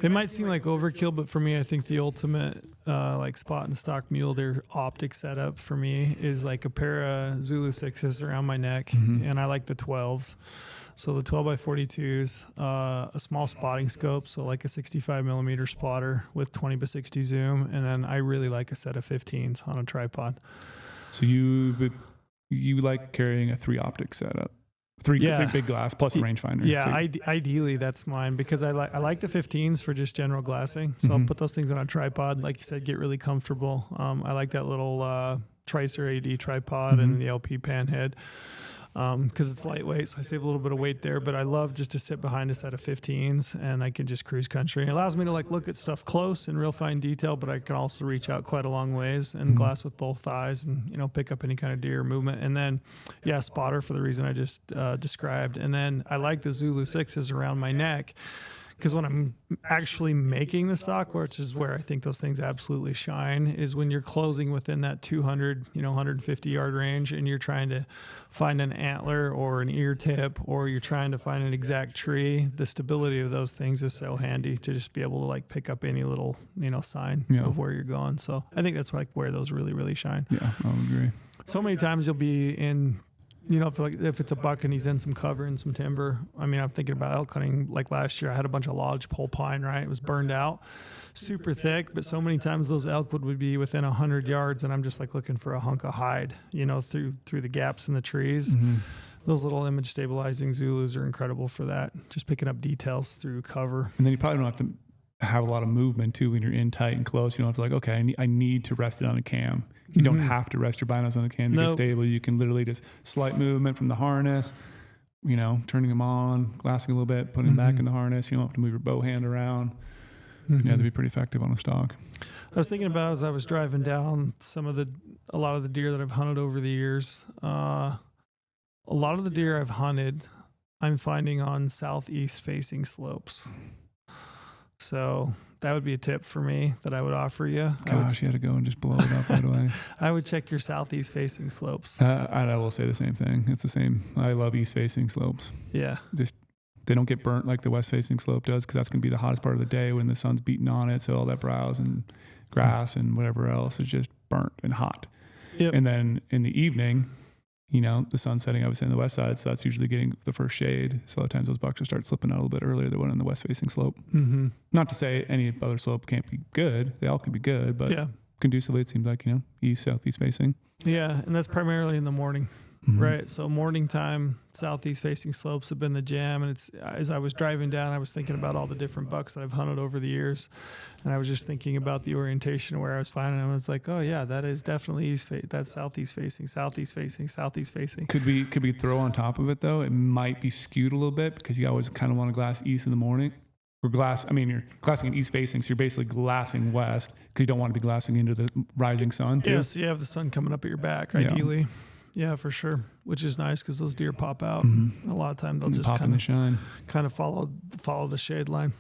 It might seem like overkill, but for me, I think the ultimate like spot and stalk mule deer optic setup for me is like a pair of Zulu 6s around my neck, and I like the 12s. So the 12 by 42s, a small spotting scope, so like a 65 millimeter spotter with 20 by 60 zoom, and then I really like a set of 15s on a tripod. So you like carrying a 3 optic setup, three big glass plus a rangefinder. Yeah, ideally that's mine because I like the 15s for just general glassing. So I'll put those things on a tripod, like you said, get really comfortable. I like that little Tracer AD tripod and the LP pan head. Because it's lightweight, so I save a little bit of weight there. But I love just to sit behind a set of 15s, and I can just cruise country. It allows me to like look at stuff close and real fine detail, but I can also reach out quite a long ways and glass with both eyes, and pick up any kind of deer movement. And then, spotter for the reason I just described. And then I like the Zulu 6s around my neck. Because when I'm actually making the stock, which is where I think those things absolutely shine, is when you're closing within that 200, 150 yard range, and you're trying to find an antler or an ear tip, or you're trying to find an exact tree. The stability of those things is so handy to just be able to like pick up any little, sign of where you're going. So I think that's like where those really, really shine. Yeah, I would agree. So many times you'll be in, if it's a buck and he's in some cover and some timber. I mean, I'm thinking about elk hunting. Like last year, I had a bunch of lodgepole pine, right? It was burned out, super thick, but so many times those elk would be within 100 yards, and I'm just like looking for a hunk of hide, through the gaps in the trees. Those little image stabilizing Zulus are incredible for that. Just picking up details through cover. And then you probably don't have to have a lot of movement too when you're in tight and close. You don't have to like, okay, I need to rest it on a cam. You don't have to rest your binos on the cam to get stable. You can literally just slight movement from the harness, turning them on, glassing a little bit, putting them back in the harness. You don't have to move your bow hand around. That'd be pretty effective on a stock. I was thinking about as I was driving down a lot of the deer that I've hunted over the years. A lot of the deer I've hunted, I'm finding on southeast facing slopes. So that would be a tip for me that I would offer you. Gosh, you had to go and just blow it up right away. I would check your southeast facing slopes. I will say the same thing. It's the same. I love east facing slopes. Yeah. Just they don't get burnt like the west facing slope does, because that's going to be the hottest part of the day when the sun's beating on it. So all that browse and grass and whatever else is just burnt and hot. Yep. And then in the evening, the sun's setting obviously on the west side, so that's usually getting the first shade. So a lot of times those bucks will start slipping out a little bit earlier than one on the west facing slope. Not to say any other slope can't be good. They all can be good, but conducively it seems like, east, southeast facing. Yeah, and that's primarily in the morning. Right. So morning time, southeast facing slopes have been the jam. And it's, as I was driving down, I was thinking about all the different bucks that I've hunted over the years. And I was just thinking about the orientation where I was finding them. I was like, oh yeah, that is definitely that's southeast facing, southeast facing, southeast facing. Could we throw on top of it though? It might be skewed a little bit because you always kind of want to glass east in the morning. You're glassing in east facing, so you're basically glassing west because you don't want to be glassing into the rising sun. Yes, so you have the sun coming up at your back, ideally. Yeah, for sure. Which is nice because those deer pop out. A lot of time they'll just kind of follow the shade line.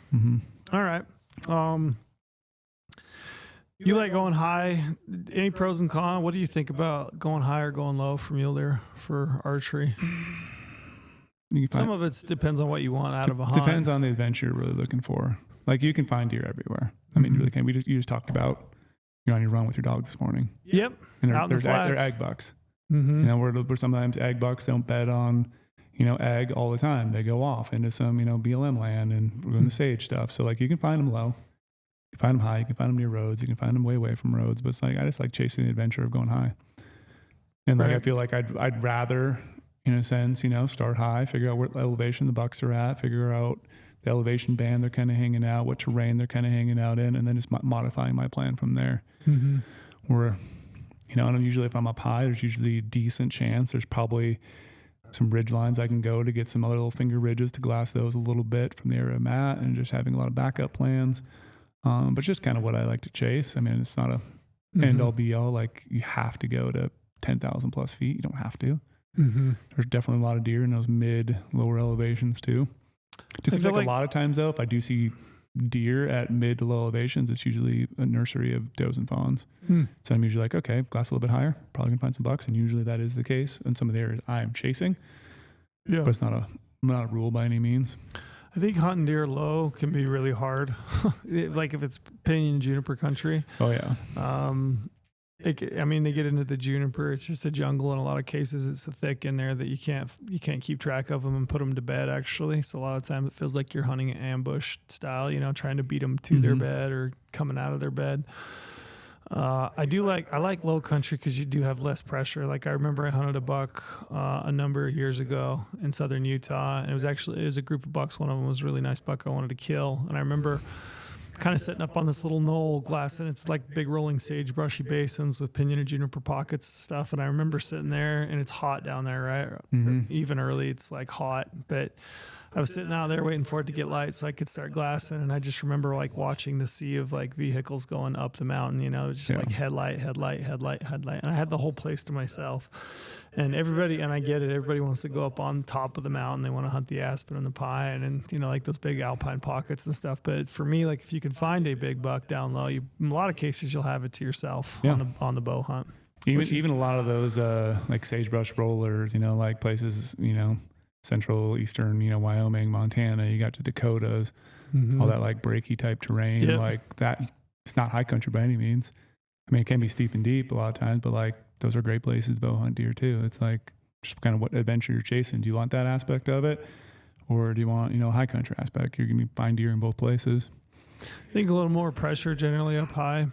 All right. You like going high? Any pros and cons? What do you think about going high or going low for mule deer for archery? Some of it depends on what you want out of a hunt. Depends on the adventure you're really looking for. Like you can find deer everywhere. I mean, you really can. You just talked about you're on your run with your dog this morning. Yep. And they're egg bucks. Mm-hmm. You know, where sometimes egg bucks don't bed on, egg all the time. They go off into some, BLM land and ruin the sage stuff. So like you can find them low. You can find them high. You can find them near roads. You can find them way away from roads. But it's like I just like chasing the adventure of going high. And like I feel like I'd rather, in a sense, start high, figure out what elevation the bucks are at, figure out the elevation band they're kind of hanging out, what terrain they're kind of hanging out in, and then just modifying my plan from there. Mm-hmm. Where, and usually if I'm up high, there's usually a decent chance there's probably some ridge lines I can go to get some other little finger ridges to glass those a little bit from the area I'm at, and just having a lot of backup plans. But just kind of what I like to chase. I mean, it's not a end all be all. Like you have to go to 10,000 plus feet. You don't have to. Mm-hmm. There's definitely a lot of deer in those lower elevations too. Just seems like a lot of times though, if I do see deer at mid to low elevations, it's usually a nursery of does and fawns. So I'm usually like, okay, glass a little bit higher, probably gonna find some bucks, and usually that is the case in some of the areas I am chasing. Yeah, but it's not a rule by any means. I think hunting deer low can be really hard. Like if it's pinyon juniper country. Oh yeah. They get into the juniper. It's just a jungle in a lot of cases. It's so thick in there that you can't keep track of them and put them to bed actually. So a lot of times it feels like you're hunting an ambush style, trying to beat them to their bed or coming out of their bed. I like low country because you do have less pressure. Like I remember I hunted a buck a number of years ago in southern Utah, and it was a group of bucks. One of them was a really nice buck I wanted to kill, and I remember kind of sitting up on this little knoll glass, and it's like big rolling sagebrushy basins with pinyon and juniper pockets and stuff. And I remember sitting there, and it's hot down there, right? Mm-hmm. Even early, it's like hot, but I was sitting out there waiting for it to get light so I could start glassing. And I just remember like watching the sea of like vehicles going up the mountain, just like headlight. And I had the whole place to myself. And I get it, everybody wants to go up on top of the mountain. They want to hunt the aspen and the pine and, like those big alpine pockets and stuff. But for me, like if you can find a big buck down low, in a lot of cases, you'll have it to yourself on the bow hunt. Even a lot of those like sagebrush rollers, like places, central, eastern, Wyoming, Montana, you got to Dakotas, all that like breaky type terrain, like that. It's not high country by any means. I mean, it can be steep and deep a lot of times, but like those are great places to bow hunt deer too. It's like just kind of what adventure you're chasing. Do you want that aspect of it, or do you want, high country aspect? You're going to find deer in both places. I think a little more pressure generally up high.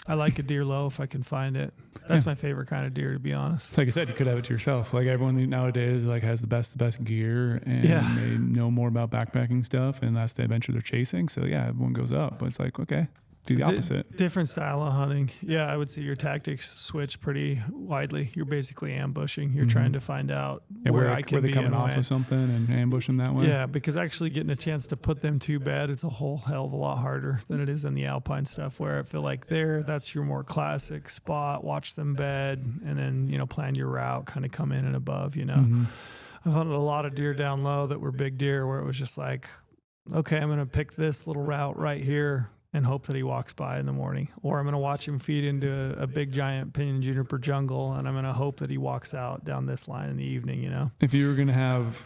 I like a deer low if I can find it. That's my favorite kind of deer, to be honest. Like I said, you could have it to yourself. Like everyone nowadays like has the best gear, and they know more about backpacking stuff, and that's the adventure they're chasing. So everyone goes up, but it's like, okay, do the opposite. Different style of hunting. Yeah, I would say your tactics switch pretty widely. You're basically ambushing. You're trying to find out where I can be coming off of something and ambush them that way. Yeah, because actually getting a chance to put them to bed, it's a whole hell of a lot harder than it is in the alpine stuff, where I feel like that's your more classic spot, watch them bed, and then, plan your route, kind of come in and above, I've hunted a lot of deer down low that were big deer where it was just like, okay, I'm going to pick this little route right here and hope that he walks by in the morning, or I'm going to watch him feed into a big giant pinyon juniper jungle, and I'm going to hope that he walks out down this line in the evening, If you were going to have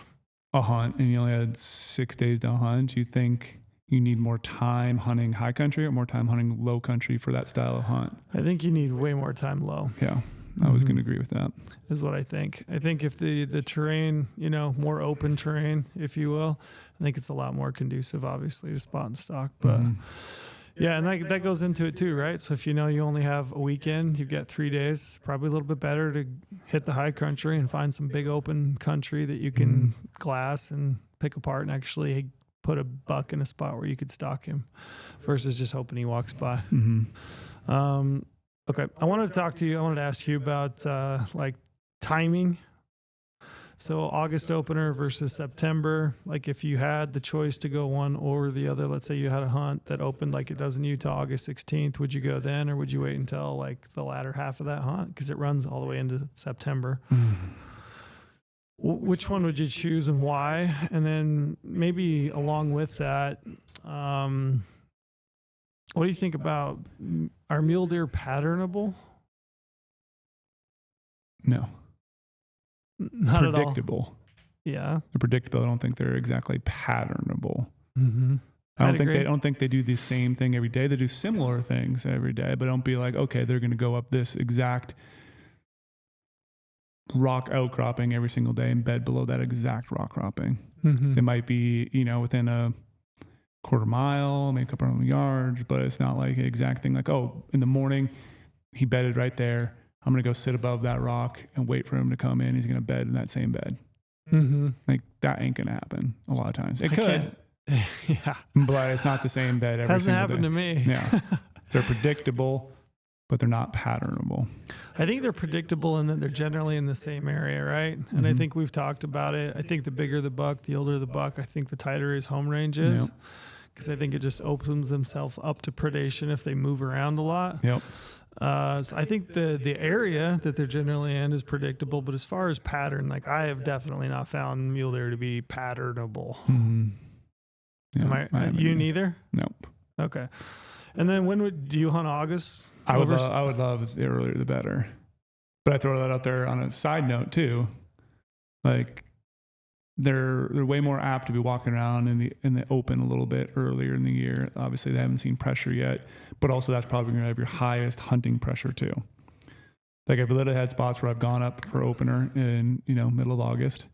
a hunt and you only had 6 days to hunt, do you think you need more time hunting high country or more time hunting low country for that style of hunt? I think you need way more time low. Yeah, I was going to agree with that. Is what I think. I think if the terrain, more open terrain, if you will, I think it's a lot more conducive, obviously, to spot and stalk, but yeah, and that goes into it too, right? So if you only have a weekend, you've got 3 days, probably a little bit better to hit the high country and find some big open country that you can glass and pick apart and actually put a buck in a spot where you could stalk him versus just hoping he walks by. Okay, I wanted to ask you about like timing. So August opener versus September, like if you had the choice to go one or the other, let's say you had a hunt that opened like it does in Utah August 16th, would you go then, or would you wait until like the latter half of that hunt? Because it runs all the way into September. Which one would you choose and why? And then maybe along with that, what do you think about, are mule deer patternable? No. Not predictable. At all. Yeah. They're predictable. I don't think they're exactly patternable. Mm-hmm. I don't think they do the same thing every day. They do similar things every day, but don't be like, okay, they're going to go up this exact rock outcropping every single day and bed below that exact rock cropping. Mm-hmm. It might be, within a quarter mile, maybe a couple of yards, but it's not like an exact thing like, oh, in the morning he bedded right there. I'm going to go sit above that rock and wait for him to come in. He's going to bed in that same bed. Mm-hmm. Like that ain't going to happen a lot of times. It could. Yeah. But it's not the same bed every Hasn't single happened day. to me. Yeah. They're predictable, but they're not patternable. I think they're predictable in that they're generally in the same area, right? And Mm-hmm. I think we've talked about it. I think the bigger the buck, the older the buck, I think the tighter his home range is. Yep. Because I think it just opens themselves up to predation if they move around a lot. Yep. So I think the area that they're generally in is predictable, but as far as pattern, like I have definitely not found mule deer to be patternable. Mm-hmm. Yeah, You neither? Nope. Okay. And then do you hunt August? I would love the earlier the better. But I throw that out there on a side note too. Like they're way more apt to be walking around in the open a little bit earlier in the year. Obviously they haven't seen pressure yet, but also that's probably going to have your highest hunting pressure too. Like I've literally had spots where I've gone up for opener in, middle of August,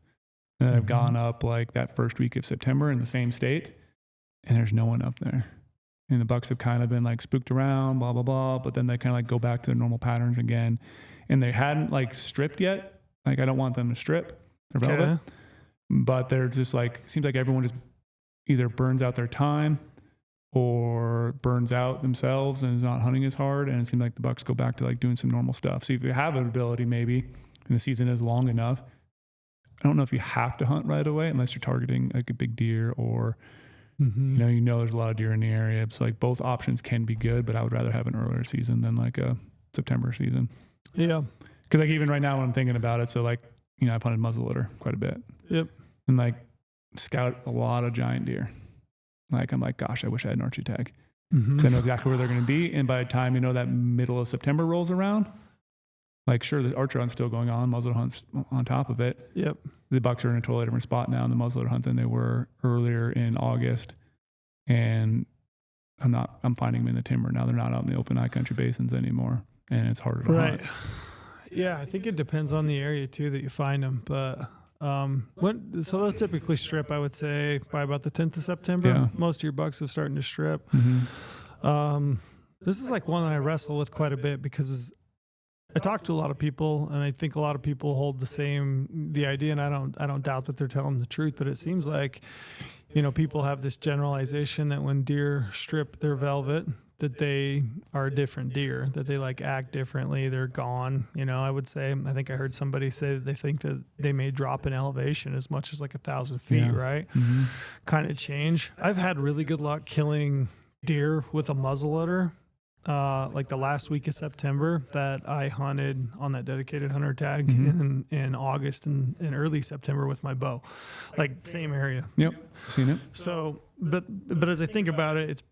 and then I've gone up like that first week of September in the same state, and there's no one up there. And the bucks have kind of been like spooked around, blah, blah, blah. But then they kind of like go back to their normal patterns again. And they hadn't like stripped yet. Like I don't want them to strip. They're velvet. Okay. But they're just like, it seems like everyone just either burns out their time or burns out themselves and is not hunting as hard. And it seems like the bucks go back to like doing some normal stuff. So if you have an ability maybe and the season is long enough, I don't know if you have to hunt right away unless you're targeting like a big deer or mm-hmm. there's a lot of deer in the area. It's like both options can be good, but I would rather have an earlier season than like a September season. Yeah. Because like even right now when I'm thinking about it, so like, I've hunted muzzleloader quite a bit. Yep. And like scout a lot of giant deer. Like I'm like, gosh, I wish I had an archery tag. Mm-hmm. 'Cause I know exactly where they're going to be. And by the time, that middle of September rolls around, like sure, the archery hunt's still going on, muzzleloader hunt's on top of it. Yep. The bucks are in a totally different spot now in the muzzleloader hunt than they were earlier in August. And I'm finding them in the timber. Now they're not out in the open high country basins anymore. And it's harder to hunt. Yeah. I think it depends on the area too that you find them. But, so they'll typically strip, I would say by about the 10th of September, Yeah. most of your bucks are starting to strip. Mm-hmm. This is like one that I wrestle with quite a bit because I talk to a lot of people and I think a lot of people hold the idea, and I don't doubt that they're telling the truth, but it seems like, people have this generalization that when deer strip their velvet, that they are a different deer, that they like act differently. They're gone. I would say, I think I heard somebody say that they think that they may drop in elevation as much as like 1,000 feet, Yeah. right? Mm-hmm. Kind of change. I've had really good luck killing deer with a muzzleloader. Like the last week of September that I hunted on that dedicated hunter tag in August and early September with my bow, like same area. Yep. Seen it. So, but as I think about it, it's,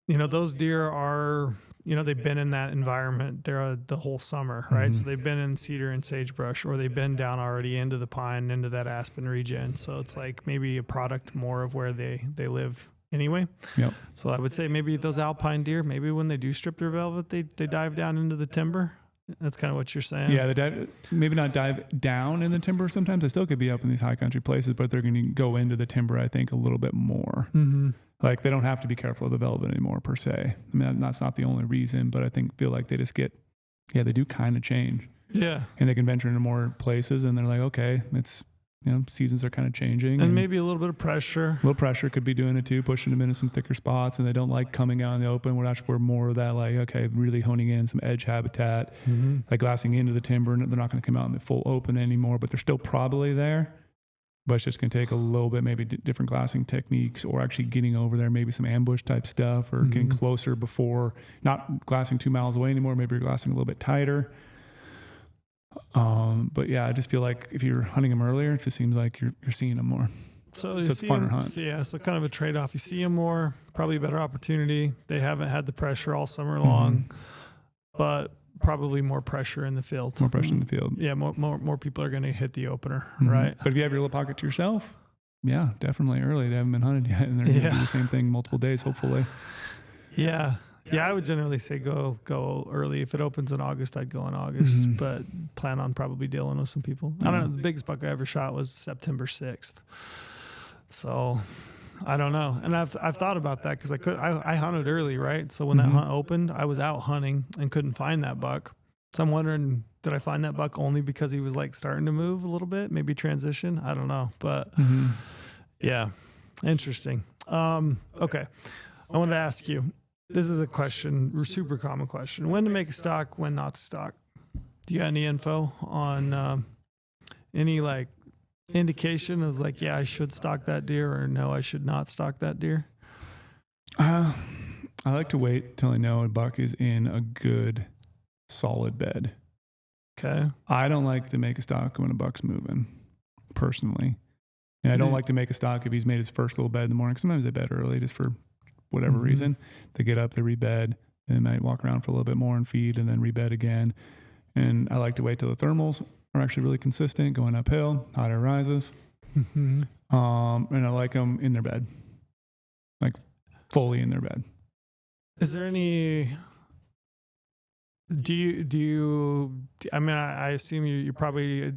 those deer are, they've been in that environment there the whole summer, right? Mm-hmm. So they've been in cedar and sagebrush, or they've been down already into the pine, into that aspen region. So it's like maybe a product more of where they live anyway. Yep. So I would say maybe those alpine deer, maybe when they do strip their velvet, they dive down into the timber. That's kind of what you're saying. Yeah, they maybe not dive down in the timber sometimes. They still could be up in these high country places, but they're going to go into the timber, I think, a little bit more. Mm-hmm. Like they don't have to be careful of the velvet anymore per se. I mean, that's not the only reason, but I feel like they just they do kind of change. Yeah. And they can venture into more places and they're like, okay, it's, seasons are kind of changing. And maybe a little bit of pressure. A little pressure could be doing it too, pushing them into some thicker spots, and they don't like coming out in the open. We're more of that, like, okay, really honing in some edge habitat, like glassing into the timber, and they're not going to come out in the full open anymore, but they're still probably there. But it's just going to take a little bit, maybe different glassing techniques, or actually getting over there, maybe some ambush type stuff, or getting closer before, not glassing 2 miles away anymore. Maybe you're glassing a little bit tighter. But yeah, I just feel like if you're hunting them earlier, it just seems like you're seeing them more. So it's a funner hunt. Yeah, so kind of a trade-off. You see them more, probably a better opportunity. They haven't had the pressure all summer long, but probably more pressure in the field. More pressure in the field. Yeah, more people are going to hit the opener, right? But if you have your little pocket to yourself, yeah, definitely early. They haven't been hunted yet, and they're going to do the same thing multiple days, hopefully. Yeah. Yeah, I would generally say go early. If it opens in August, I'd go in August, but plan on probably dealing with some people. I don't know. The biggest buck I ever shot was September 6th. So I don't know. And I've thought about that because I hunted early, right? So when that hunt opened, I was out hunting and couldn't find that buck. So I'm wondering, did I find that buck only because he was like starting to move a little bit, maybe transition? I don't know. But yeah, interesting. Okay. I wanted to ask you, this is a question, super common question. When to make a stock, when not to stock? Do you got any info on any like indication of like, yeah, I should stock that deer, or no, I should not stock that deer? I like to wait till I know a buck is in a good, solid bed. Okay. I don't like to make a stock when a buck's moving, personally. And I don't like to make a stock if he's made his first little bed in the morning. Sometimes they bed early just for whatever reason. They get up, they rebed, and they might walk around for a little bit more and feed and then rebed again. And I like to wait till the thermals are actually really consistent, going uphill, hot air rises. And I like them in their bed, like fully in their bed. Is there any, do you, I mean, I assume you're probably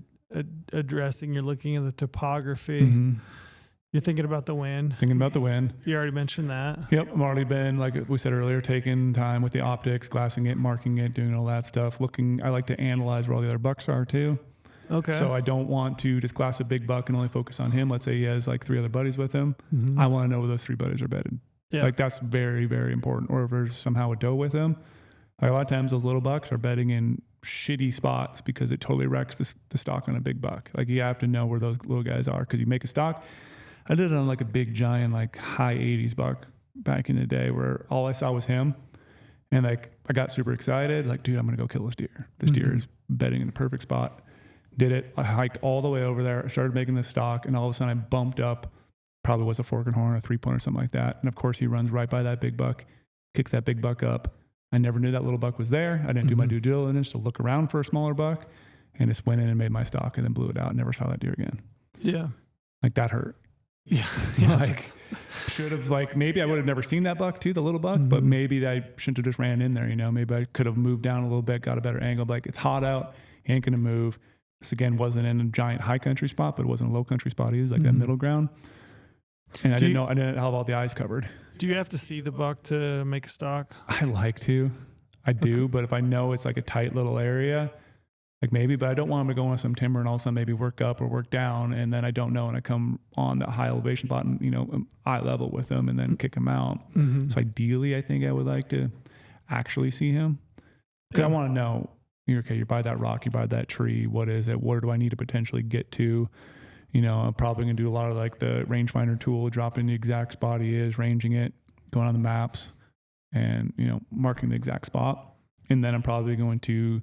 addressing, you're looking at the topography. You're thinking about the wind. Thinking about the wind. You already mentioned that. Yep. I've already been, like we said earlier, taking time with the optics, glassing it, marking it, doing all that stuff. I like to analyze where all the other bucks are too. Okay. So I don't want to just glass a big buck and only focus on him. Let's say he has like 3 other buddies with him. I want to know where those 3 buddies are bedded. Yeah. Like that's very, very important. Or if there's somehow a doe with him. Like a lot of times those little bucks are bedding in shitty spots because it totally wrecks the stock on a big buck. Like you have to know where those little guys are because you make a stock. I did it on like a big giant, like high 80s buck back in the day where all I saw was him. And like, I got super excited. Like, dude, I'm going to go kill this deer. This deer is bedding in the perfect spot. Did it. I hiked all the way over there. I started making this stock and all of a sudden I bumped up, probably was a fork and horn, a 3-point or something like that. And of course he runs right by that big buck, kicks that big buck up. I never knew that little buck was there. I didn't do my due diligence to look around for a smaller buck and just went in and made my stock and then blew it out and never saw that deer again. Yeah. Like that hurt. Yeah. Like should have, like, maybe I would have never seen that buck too, the little buck, but maybe I shouldn't have just ran in there, you know, maybe I could have moved down a little bit, got a better angle. Like it's hot out. He ain't going to move. This again wasn't in a giant high country spot, but it wasn't a low country spot. He was like that middle ground. And I didn't have all the eyes covered. Do you have to see the buck to make a stock? I like to, I do, but if I know it's like a tight little area, like maybe, but I don't want him to go on some timber and all of a sudden maybe work up or work down. And then I don't know. And I come on that high elevation spot and, you know, eye level with him and then kick him out. So ideally, I think I would like to actually see him because I want to know, okay, you're by that rock, you're by that tree. What is it? Where do I need to potentially get to? You know, I'm probably going to do a lot of like the rangefinder tool, dropping the exact spot he is, ranging it, going on the maps and, you know, marking the exact spot. And then I'm probably going to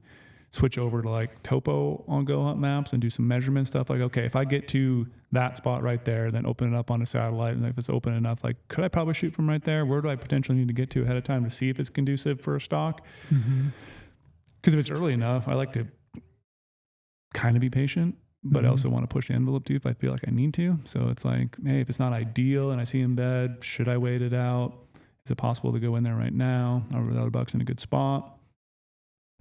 switch over to like topo on GOHUNT maps and do some measurement stuff. Like, okay, if I get to that spot right there, then open it up on a satellite. And if it's open enough, like, could I probably shoot from right there? Where do I potentially need to get to ahead of time to see if it's conducive for a stock? Because if it's early enough, I like to kind of be patient, but I also want to push the envelope too if I feel like I need to. So it's like, hey, if it's not ideal and I see him bed, should I wait it out? Is it possible to go in there right now? Are the other bucks in a good spot?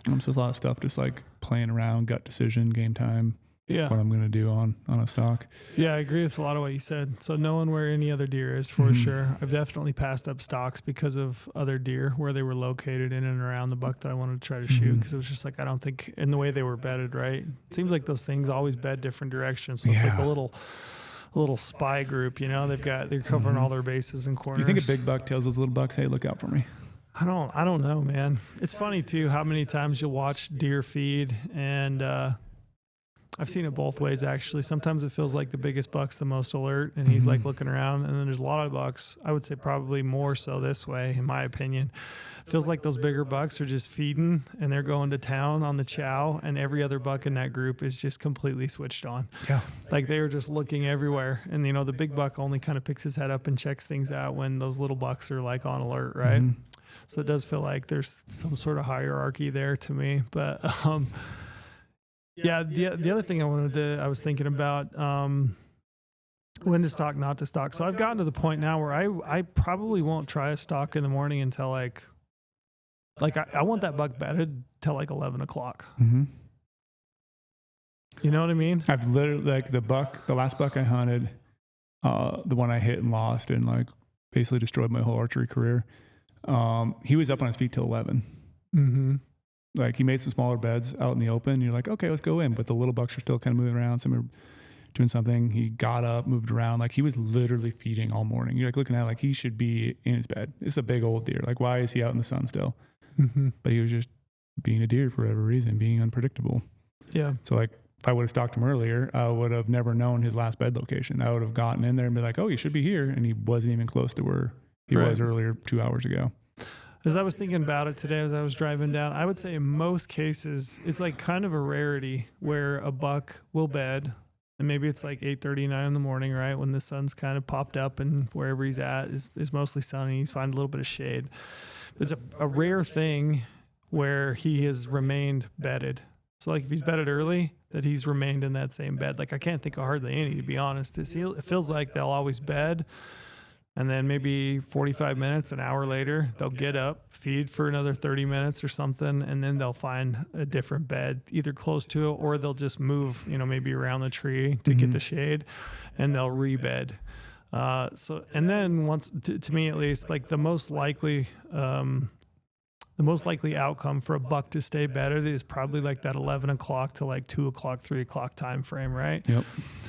So there's a lot of stuff just like playing around, gut decision, game time. Yeah. What I'm going to do on a stock. Yeah, I agree with a lot of what you said. So knowing where any other deer is for sure. I've definitely passed up stocks because of other deer where they were located in and around the buck that I wanted to try to shoot. Because it was just like, I don't think in the way they were bedded, right? It seems like those things always bed different directions. So it's like a little spy group, you know, they're covering all their bases and corners. Do you think a big buck tells those little bucks, hey, look out for me? I don't know, man. It's funny too how many times you'll watch deer feed and I've seen it both ways, actually. Sometimes it feels like the biggest buck's the most alert, and he's like looking around. And then there's a lot of bucks, I would say probably more so this way, in my opinion. Feels like those bigger bucks are just feeding, and they're going to town on the chow, and every other buck in that group is just completely switched on. Yeah. Like they were just looking everywhere. And, you know, the big buck only kind of picks his head up and checks things out when those little bucks are like on alert, right? So it does feel like there's some sort of hierarchy there to me. But, yeah, the other thing I was thinking about, when to stalk, not to stalk. So I've gotten to the point now where I probably won't try a stalk in the morning until like I want that buck bedded till like 11 o'clock. You know what I mean? I've literally, like the last buck I hunted, the one I hit and lost and like basically destroyed my whole archery career. He was up on his feet till 11. Like he made some smaller beds out in the open. You're like, okay, let's go in. But the little bucks are still kind of moving around. Some are doing something. He got up, moved around. Like he was literally feeding all morning. You're like looking at it like he should be in his bed. It's a big old deer. Like why is he out in the sun still? But he was just being a deer for whatever reason, being unpredictable. Yeah. So like if I would have stalked him earlier, I would have never known his last bed location. I would have gotten in there and be like, oh, he should be here. And he wasn't even close to where he was earlier 2 hours ago. As I was thinking about it today, as I was driving down, I would say in most cases, it's like kind of a rarity where a buck will bed, and maybe it's like 8:30, 9 in the morning, right? When the sun's kind of popped up and wherever he's at is mostly sunny. He's finding a little bit of shade. It's a rare thing where he has remained bedded. So like if he's bedded early, that he's remained in that same bed. Like I can't think of hardly any, to be honest. It feels like they'll always bed. And then maybe 45 minutes, an hour later, they'll get up, feed for another 30 minutes or something, and then they'll find a different bed, either close to it or they'll just move, you know, maybe around the tree to get the shade, and they'll rebed. And then once, to me at least, like the most likely outcome for a buck to stay bedded is probably like that 11 o'clock to like 2 o'clock, 3 o'clock time frame, right? Yep.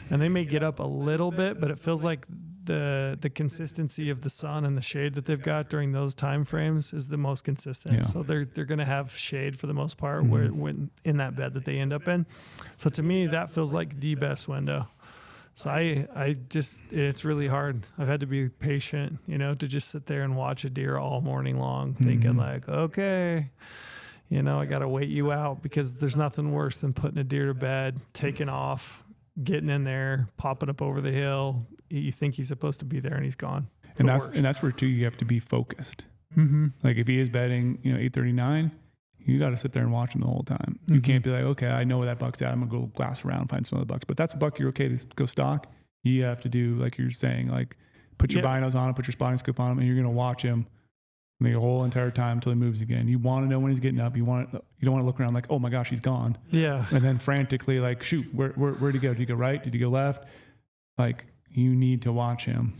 And they may get up a little bit, but it feels like the consistency of the sun and the shade that they've got during those time frames is the most consistent. Yeah. So they're going to have shade for the most part when in that bed that they end up in. So to me, that feels like the best window. So I just, it's really hard. I've had to be patient, you know, to just sit there and watch a deer all morning long, thinking like, okay, you know, I got to wait you out, because there's nothing worse than putting a deer to bed, taking off, getting in there, popping up over the hill. You think he's supposed to be there and he's gone. And that's where too, you have to be focused. Like if he is bedding, you know, 8:39, you got to sit there and watch him the whole time. You can't be like, okay, I know where that buck's at. I'm gonna go glass around and find some other bucks. But that's a buck you're okay to go stalk. You have to do like you're saying, like put your binos on him, put your spotting scope on him, and you're gonna watch him the whole entire time until he moves again. You want to know when he's getting up. You don't want to look around like, oh my gosh, he's gone. Yeah. And then frantically like, shoot, where'd he go? Did he go right? Did he go left? Like you need to watch him.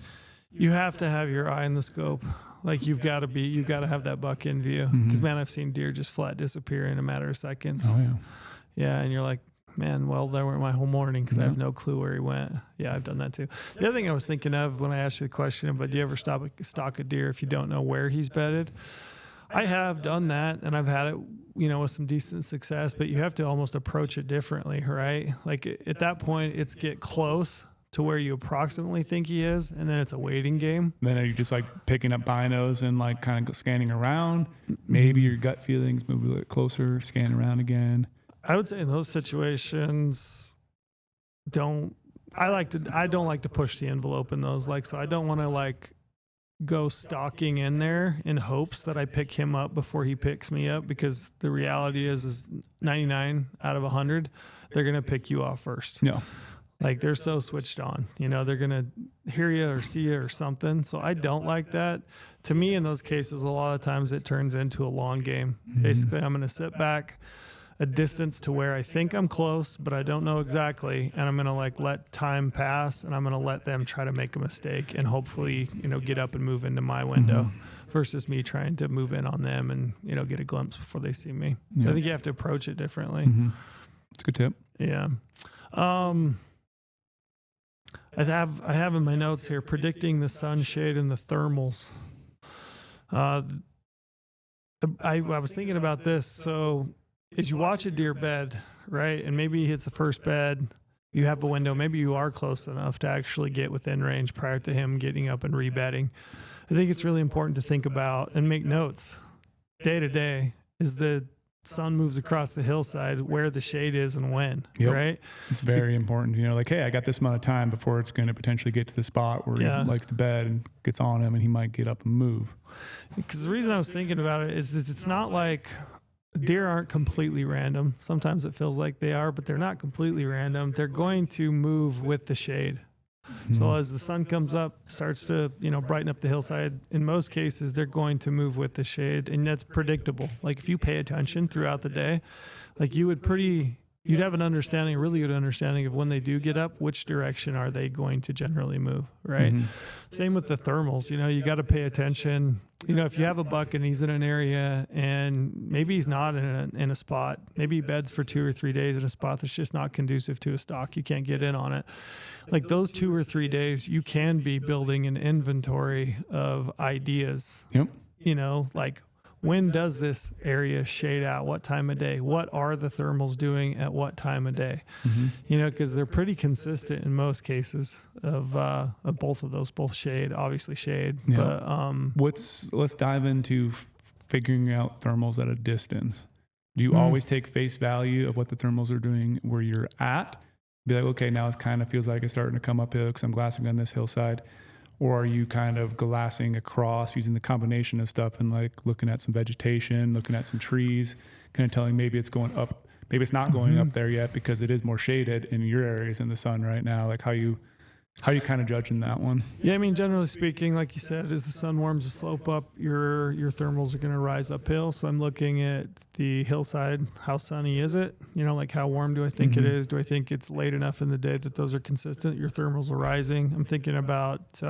You have to have your eye in the scope. Like you've got to have that buck in view. Because man, I've seen deer just flat disappear in a matter of seconds. Oh yeah. Yeah. And you're like, man, well, there went my whole morning because I have no clue where he went. Yeah, I've done that too. The other thing I was thinking of when I asked you the question, but do you ever stalk a deer if you don't know where he's bedded? I have done that, and I've had it, you know, with some decent success, but you have to almost approach it differently, right? Like at that point, it's get close to where you approximately think he is, and then it's a waiting game. Then are you just like picking up binos and like kind of scanning around? Maybe your gut feelings move a little closer, scan around again. I would say in those situations, I don't like to push the envelope in those. Like, so I don't want to like go stalking in there in hopes that I pick him up before he picks me up, because the reality is 99 out of 100, they're going to pick you off first. No. Like they're so switched on, you know, they're going to hear you or see you or something. So I don't like that. To me, in those cases, a lot of times it turns into a long game. Basically, I'm going to sit back a distance to where I think I'm close, but I don't know exactly. And I'm going to like let time pass, and I'm going to let them try to make a mistake and hopefully, you know, get up and move into my window versus me trying to move in on them and, you know, get a glimpse before they see me. So I think you have to approach it differently. That's a good tip. Yeah. I have in my notes here, predicting the sunshade and the thermals. I was thinking about this. So as you watch a deer bed, right? And maybe he hits the first bed. You have a window. Maybe you are close enough to actually get within range prior to him getting up and rebedding. I think it's really important to think about and make notes day to day as the sun moves across the hillside, where the shade is and when, right? It's very important. You know, like, hey, I got this amount of time before it's going to potentially get to the spot where he likes to bed and gets on him and he might get up and move. Because the reason I was thinking about it is it's not like deer aren't completely random. Sometimes it feels like they are, but they're not completely random. They're going to move with the shade. So as the sun comes up, starts to, brighten up the hillside, in most cases, they're going to move with the shade, and that's predictable. Like if you pay attention throughout the day, like you'd have an understanding, a really good understanding of when they do get up, which direction are they going to generally move, right? Same with the thermals. You got to pay attention. If you have a buck and he's in an area and maybe he's not in a spot, maybe he beds for 2 or 3 days in a spot that's just not conducive to a stalk, you can't get in on it. Like those 2 or 3 days, you can be building an inventory of ideas. Like, when does this area shade out? What time of day? What are the thermals doing at what time of day? Because they're pretty consistent in most cases of both of those, both shade, obviously shade. But let's dive into figuring out thermals at a distance. Do you always take face value of what the thermals are doing where you're at? Be like, okay, now it kind of feels like it's starting to come uphill because I'm glassing on this hillside. Or are you kind of glassing across using the combination of stuff and like looking at some vegetation, looking at some trees, kind of telling maybe it's going up, maybe it's not going up there yet because it is more shaded in your areas in the sun right now. Like how you kind of judging that one? Yeah, I mean, generally speaking, like you said, as the sun warms the slope up, your thermals are going to rise uphill. So I'm looking at the hillside. How sunny is it? Like how warm do I think it is? Do I think it's late enough in the day that those are consistent? Your thermals are rising. I'm thinking about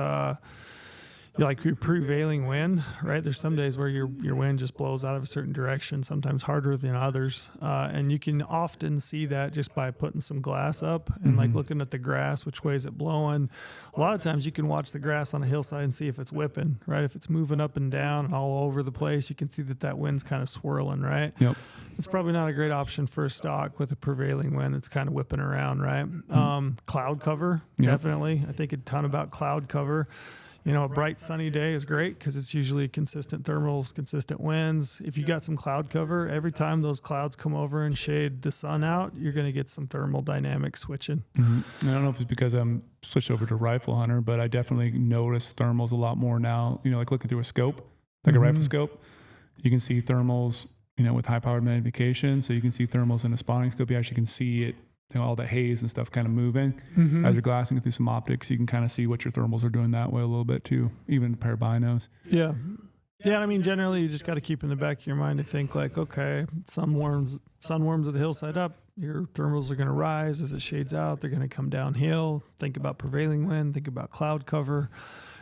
like your prevailing wind, right? There's some days where your wind just blows out of a certain direction, sometimes harder than others. And you can often see that just by putting some glass up and like looking at the grass, which way is it blowing. A lot of times you can watch the grass on a hillside and see if it's whipping, right? If it's moving up and down and all over the place, you can see that wind's kind of swirling, right? Yep. It's probably not a great option for a stalk with a prevailing wind that's kind of whipping around, right? Cloud cover, definitely. I think a ton about cloud cover. A bright sunny day is great because it's usually consistent thermals, consistent winds. If you got some cloud cover, every time those clouds come over and shade the sun out, you're going to get some thermal dynamics switching. I don't know if it's because I'm switched over to rifle hunter, but I definitely notice thermals a lot more now. Like looking through a scope, like a rifle scope, you can see thermals, with high powered magnification. So you can see thermals in a spotting scope. You actually can see it. All the haze and stuff kind of moving as you're glassing through some optics. You can kind of see what your thermals are doing that way a little bit too, even a pair of binos. Yeah. I mean, generally you just got to keep in the back of your mind to think like, okay, sun warms at the hillside up. Your thermals are going to rise as it shades out. They're going to come downhill. Think about prevailing wind. Think about cloud cover.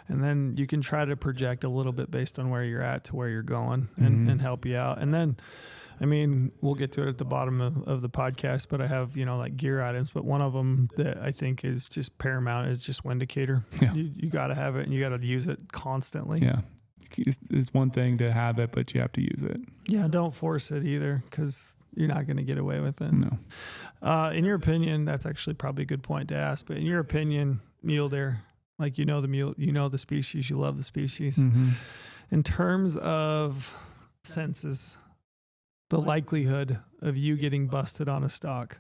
And then you can try to project a little bit based on where you're at to where you're going and help you out. And then, I mean, we'll get to it at the bottom of the podcast, but I have, like gear items, but one of them that I think is just paramount is just wind indicator. Yeah. You got to have it and you got to use it constantly. Yeah. It's one thing to have it, but you have to use it. Yeah. Don't force it either because you're not going to get away with it. No. In your opinion, that's actually probably a good point to ask, but in your opinion, mule deer, like, the mule, the species, you love the species. In terms of senses, the likelihood of you getting busted on a stalk,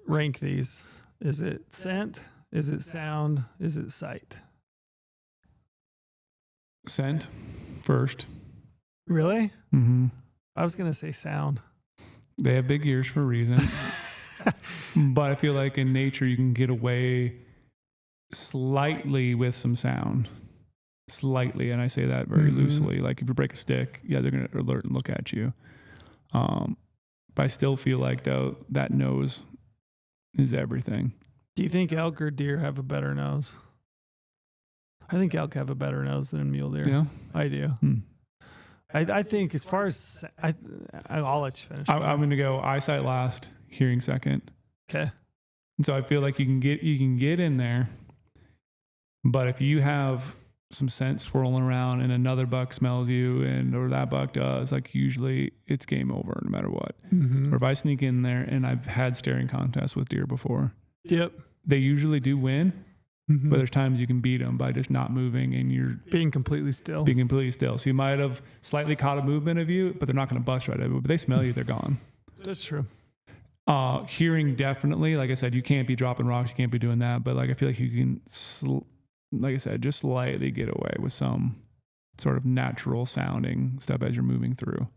rank these. Is it scent? Is it sound? Is it sight? Scent first. Really? I was going to say sound. They have big ears for a reason. But I feel like in nature you can get away slightly with some sound. Slightly, and I say that very loosely. Like if you break a stick, they're going to alert and look at you. But I still feel like, though, that nose is everything. Do you think elk or deer have a better nose? I think elk have a better nose than mule deer. Yeah, I do. I think as far as I'll let you finish. I'm going to go eyesight last, hearing second. Okay. And so I feel like you can get in there, but if you have some scent swirling around and another buck smells you or that buck does, like usually it's game over no matter what. Or if I sneak in there, and I've had staring contests with deer before. Yep. They usually do win, but there's times you can beat them by just not moving and you're being completely still. So you might have slightly caught a movement of you, but they're not going to bust right at you. But they smell you, they're gone. That's true. Hearing, definitely, like I said, you can't be dropping rocks, you can't be doing that, but like I feel like you can, like I said, just slightly get away with some sort of natural sounding stuff as you're moving through.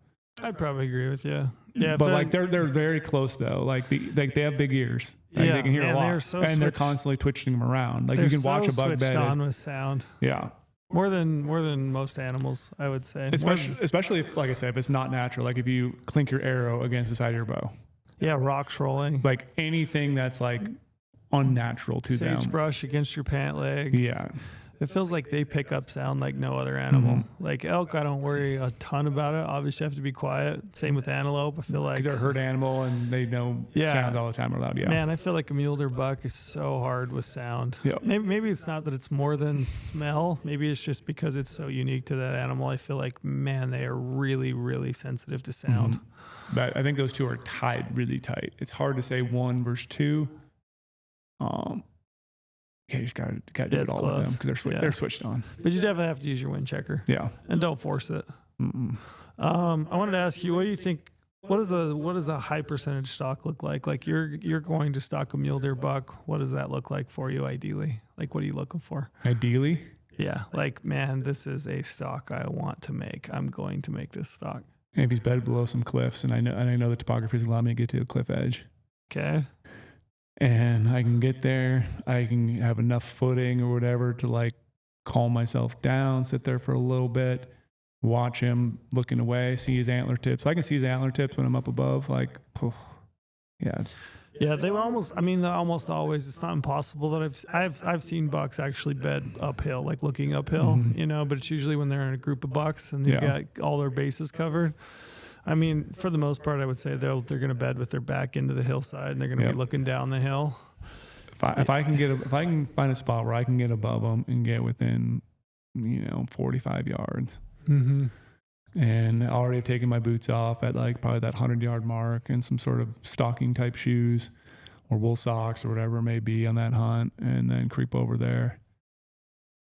I'd probably agree with you. Yeah, but like they're very close though. Like they have big ears. Like they can hear a lot, they're constantly twitching them around. Like you can watch a buck bed on with sound. Yeah, more than most animals, I would say. Especially like I said, if it's not natural. Like if you clink your arrow against the side of your bow. Yeah, rocks rolling. Like anything that's like unnatural to them. Sagebrush against your pant leg. Yeah. It feels like they pick up sound like no other animal. Like elk, I don't worry a ton about it. Obviously, I have to be quiet. Same with antelope. I feel like they're a herd animal and they know sounds all the time are loud. Yeah, man, I feel like a mule deer buck is so hard with sound. Yep. Maybe it's not that it's more than smell. Maybe it's just because it's so unique to that animal. I feel like, man, they are really, really sensitive to sound. But I think those two are tied really tight. It's hard to say one versus two. Yeah, you just gotta do it all with them because they're switched on. But you definitely have to use your wind checker. Yeah, and don't force it. I wanted to ask you, what do you think? What does a high percentage stalk look like? Like you're going to stalk a mule deer buck. What does that look like for you ideally? Like what are you looking for? Ideally? Yeah, like man, this is a stalk I want to make. I'm going to make this stalk. If he's bedded below some cliffs, and I know the topography is allowing me to get to a cliff edge. Okay. And I can get there, I can have enough footing or whatever to like calm myself down, sit there for a little bit, watch him looking away, see his antler tips. I can see his antler tips when I'm up above, like, yeah. Yeah, they almost always, it's not impossible that I've seen bucks actually bed uphill, like looking uphill, but it's usually when they're in a group of bucks and they've got all their bases covered. I mean, for the most part, I would say they're going to bed with their back into the hillside and they're going to be looking down the hill. If I can find a spot where I can get above them and get within, 45 yards, and I already have taken my boots off at like probably that 100-yard mark and some sort of stocking type shoes or wool socks or whatever it may be on that hunt, and then creep over there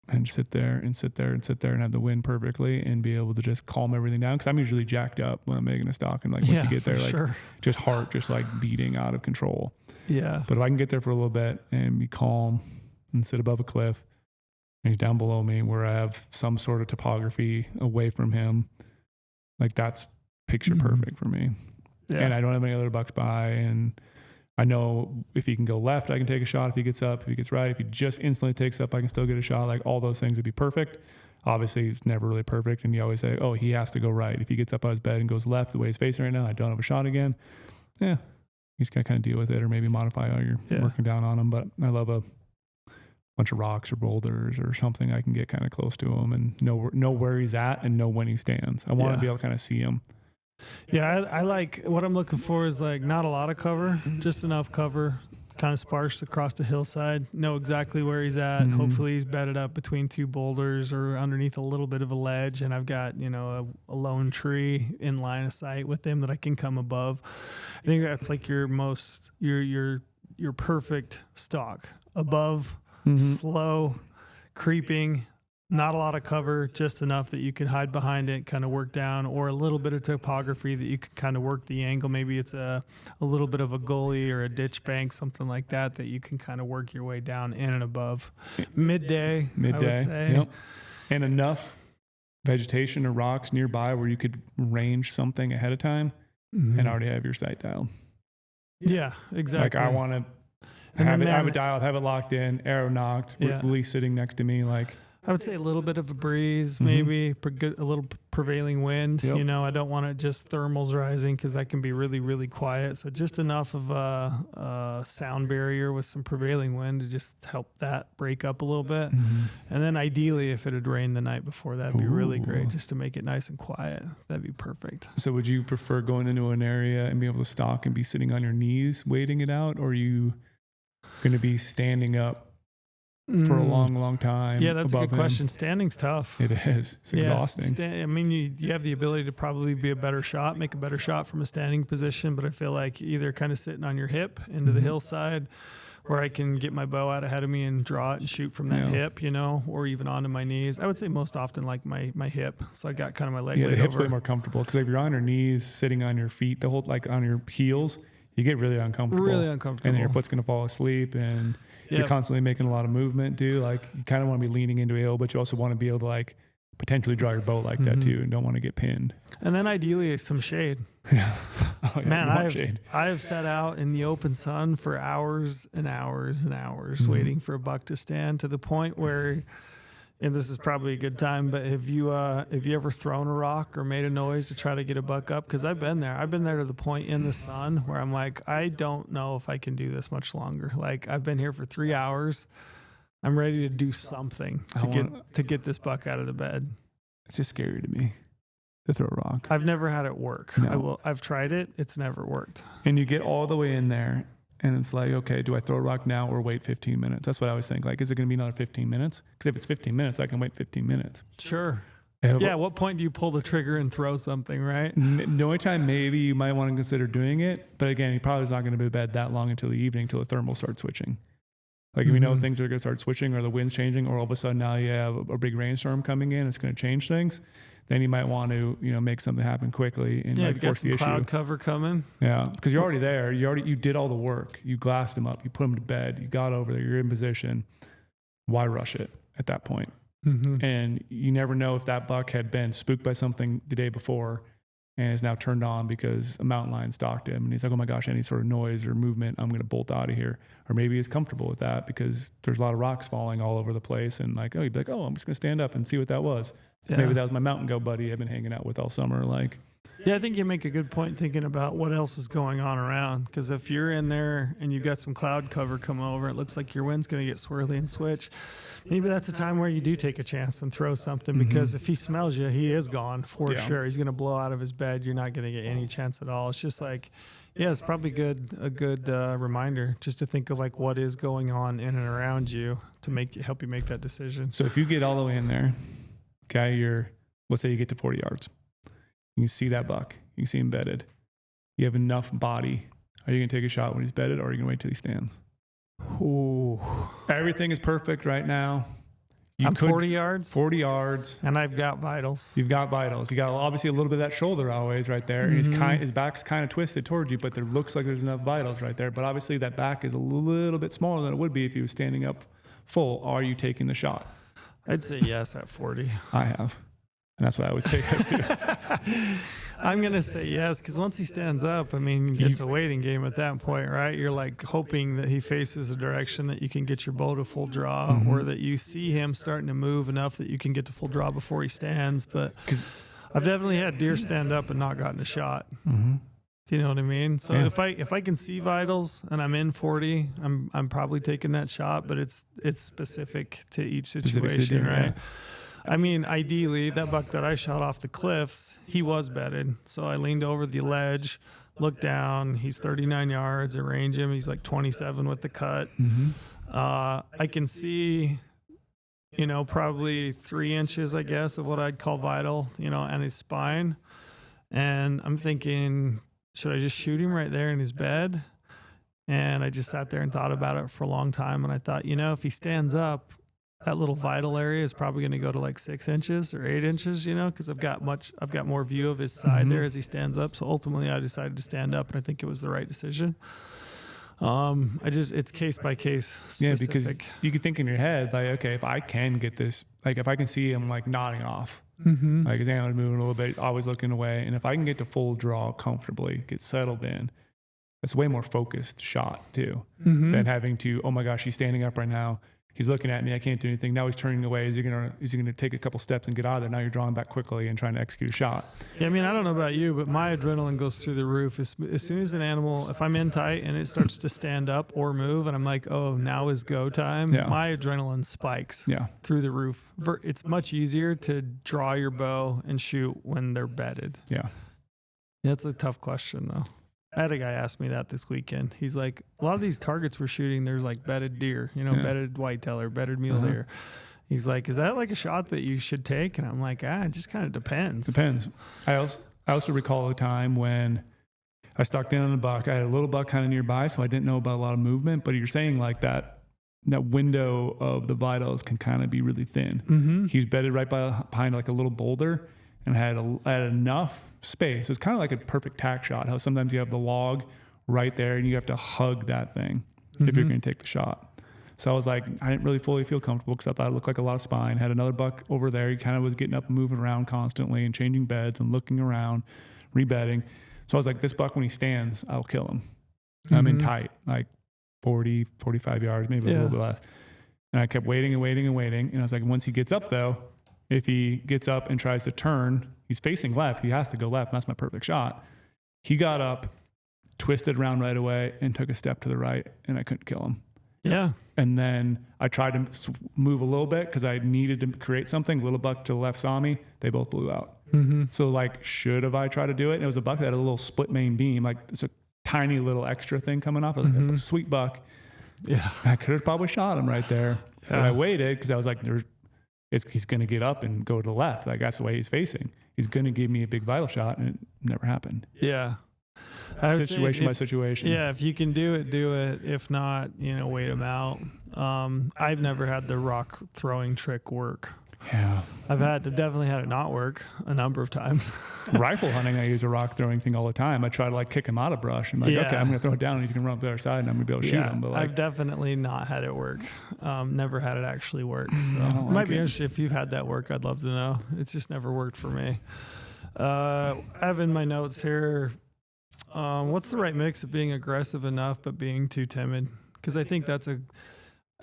and sit there and have the wind perfectly and be able to just calm everything down. Cause I'm usually jacked up when I'm making a stalk, and like once you get there, like just heart, just like beating out of control. Yeah. But if I can get there for a little bit and be calm and sit above a cliff and he's down below me where I have some sort of topography away from him, like that's picture perfect for me. Yeah. And I don't have any other bucks by, and I know if he can go left, I can take a shot. If he gets up, if he gets right, if he just instantly takes up, I can still get a shot. Like all those things would be perfect. Obviously, it's never really perfect. And you always say, oh, he has to go right. If he gets up out of his bed and goes left the way he's facing right now, I don't have a shot again. Yeah, you just got to kind of deal with it or maybe modify how you're working down on him. But I love a bunch of rocks or boulders or something. I can get kind of close to him and know where he's at and know when he stands. I want to be able to kind of see him. Yeah, I like, what I'm looking for is like not a lot of cover, just enough cover, kind of sparse across the hillside, know exactly where he's at. Hopefully he's bedded up between two boulders or underneath a little bit of a ledge, and I've got, a lone tree in line of sight with him that I can come above. I think that's like your perfect stalk. Above, slow, creeping, not a lot of cover, just enough that you can hide behind it, kind of work down, or a little bit of topography that you can kind of work the angle. Maybe it's a little bit of a gully or a ditch bank, something like that you can kind of work your way down in and above. Midday, I would say. Yep. And enough vegetation or rocks nearby where you could range something ahead of time and already have your sight dialed. Yeah, exactly. Like I want to have it dialed, have it locked in, arrow knocked, release sitting next to me, like. I would say a little bit of a breeze, maybe a little prevailing wind. Yep. I don't want it just thermals rising because that can be really, really quiet. So just enough of a sound barrier with some prevailing wind to just help that break up a little bit. And then ideally, if it had rained the night before, that'd be really great just to make it nice and quiet. That'd be perfect. So would you prefer going into an area and be able to stalk and be sitting on your knees waiting it out? Or are you going to be standing up for a long time. Yeah, that's a good question. Standing's tough. It is. It's exhausting. I mean, you have the ability to probably be a better shot, make a better shot from a standing position, but I feel like either kind of sitting on your hip into the hillside, where I can get my bow out ahead of me and draw it and shoot from that hip, or even onto my knees. I would say most often like my hip. So I got kind of my leg laid the hip's over. way more comfortable because if you're on your knees, sitting on your feet, the whole like on your heels, you get really uncomfortable. Really uncomfortable. And then your foot's going to fall asleep and you're constantly making a lot of movement too. Like you kind of want to be leaning into a hill, but you also want to be able to like potentially draw your bow like that too and don't want to get pinned. And then ideally some shade. Yeah. Man, I have sat out in the open sun for hours and hours and hours waiting for a buck to stand, to the point where, and this is probably a good time, but have you ever thrown a rock or made a noise to try to get a buck up? Because I've been there. I've been there to the point in the sun where I'm like, I don't know if I can do this much longer. Like I've been here for 3 hours. I'm ready to do something to get this buck out of the bed. It's just scary to me to throw a rock. I've never had it work. No. I've tried it. It's never worked. And you get all the way in there and it's like, okay, do I throw a rock now or wait 15 minutes? That's what I always think. Like, is it going to be another 15 minutes? Because if it's 15 minutes, I can wait 15 minutes. Sure. Yeah. At what point do you pull the trigger and throw something, right? The only time maybe you might want to consider doing it, but again, he probably is not going to be in bed that long until the evening, until the thermal starts switching. Like if we know things are going to start switching or the wind's changing or all of a sudden now you have a big rainstorm coming in, it's going to change things. Then you might want to, make something happen quickly and like force the issue. Cloud cover coming. Yeah, because you're already there. You did all the work. You glassed him up. You put him to bed. You got over there. You're in position. Why rush it at that point? And you never know if that buck had been spooked by something the day before and is now turned on because a mountain lion stalked him. And he's like, oh my gosh, any sort of noise or movement, I'm going to bolt out of here. Or maybe he's comfortable with that because there's a lot of rocks falling all over the place. And like, he'd be like, I'm just going to stand up and see what that was. Yeah. Maybe that was my mountain goat buddy I've been hanging out with all summer. Like, yeah, I think you make a good point thinking about what else is going on around. Because if you're in there and you've got some cloud cover come over, it looks like your wind's going to get swirly and switch. Maybe that's a time where you do take a chance and throw something, because if he smells you, he is gone for sure. He's going to blow out of his bed. You're not going to get any chance at all. It's just like, yeah, it's probably a good reminder just to think of like what is going on in and around you to help you make that decision. So if you get all the way in there, okay, let's say you get to 40 yards. You see that buck. You can see him bedded. You have enough body. Are you going to take a shot when he's bedded, or are you going to wait till he stands? Ooh. Everything is perfect right now. I'm 40 yards. 40 yards. And I've got vitals. You've got vitals. You got obviously a little bit of that shoulder always right there. His back's kind of twisted towards you, but there looks like there's enough vitals right there. But obviously that back is a little bit smaller than it would be if he was standing up full. Are you taking the shot? I'd say yes at 40. I have. And that's what I would say yes to. I'm going to say yes, because once he stands up, I mean, it's a waiting game at that point, right? You're like hoping that he faces a direction that you can get your bow to full draw, or that you see him starting to move enough that you can get to full draw before he stands. But I've definitely had deer stand up and not gotten a shot. Do you know what I mean? So if I can see vitals and I'm in 40, I'm probably taking that shot, but it's specific to each situation, right? Yeah. I mean, ideally, that buck that I shot off the cliffs, he was bedded. So I leaned over the ledge, looked down. He's 39 yards. I range him. He's like 27 with the cut. I can see, probably 3 inches, I guess, of what I'd call vital, on his spine. And I'm thinking, should I just shoot him right there in his bed? And I just sat there and thought about it for a long time. And I thought, if he stands up, that little vital area is probably going to go to like 6 inches or 8 inches, because I've got more view of his side there as he stands up. So ultimately I decided to stand up, and I think it was the right decision. It's case by case specific. Yeah, because you could think in your head, like, okay, if I can get this, like if I can see him like nodding off, like his antler's moving a little bit, always looking away. And if I can get to full draw comfortably, get settled in, it's way more focused shot too, than having to, oh my gosh, he's standing up right now. He's looking at me. I can't do anything. Now he's turning away. Is he gonna take a couple steps and get out of there? Now you're drawing back quickly and trying to execute a shot. Yeah, I mean, I don't know about you, but my adrenaline goes through the roof. As soon as an animal, if I'm in tight and it starts to stand up or move, and I'm like, oh, now is go time, my adrenaline spikes through the roof. It's much easier to draw your bow and shoot when they're bedded. Yeah. That's a tough question, though. I had a guy ask me that this weekend. He's like, a lot of these targets we're shooting, there's like bedded deer, bedded whitetail or bedded mule deer. He's like, is that like a shot that you should take? And I'm like, it just kind of depends. Depends. I also recall a time when I stalked in on a buck. I had a little buck kind of nearby, so I didn't know about a lot of movement. But you're saying like that window of the vitals can kind of be really thin. Mm-hmm. He was bedded right behind like a little boulder and had enough space. It was kind of like a perfect tack shot. How sometimes you have the log right there and you have to hug that thing if you're going to take the shot. So I was like, I didn't really fully feel comfortable because I thought it looked like a lot of spine. Had another buck over there. He kind of was getting up and moving around constantly and changing beds and looking around, rebedding. So I was like, this buck, when he stands, I'll kill him. I'm in tight, like 40, 45 yards, maybe a little bit less. And I kept waiting and waiting and waiting. And I was like, once he gets up though, if he gets up and tries to turn, he's facing left. He has to go left. And that's my perfect shot. He got up, twisted around right away and took a step to the right and I couldn't kill him. Yeah. And then I tried to move a little bit because I needed to create something. Little buck to the left saw me. They both blew out. Mm-hmm. So like, should have I tried to do it? And it was a buck that had a little split main beam. Like it's a tiny little extra thing coming off. I was like, sweet buck. Yeah. I could have probably shot him right there. Yeah. But I waited because I was like, he's going to get up and go to the left. Like that's the way he's facing. He's going to give me a big vital shot. And it never happened. Yeah. Situation by situation. Yeah. If you can do it, do it. If not, wait them out. I've never had the rock throwing trick work. Yeah. I've definitely had it not work a number of times. Rifle hunting, I use a rock throwing thing all the time. I try to like kick him out of brush. I'm like, okay, I'm going to throw it down and he's going to run up the other side and I'm going to be able to shoot him. But like, I've definitely not had it work. Never had it actually work. So it might be interesting if you've had that work. I'd love to know. It's just never worked for me. I have in my notes here, what's the right mix of being aggressive enough but being too timid? Because I think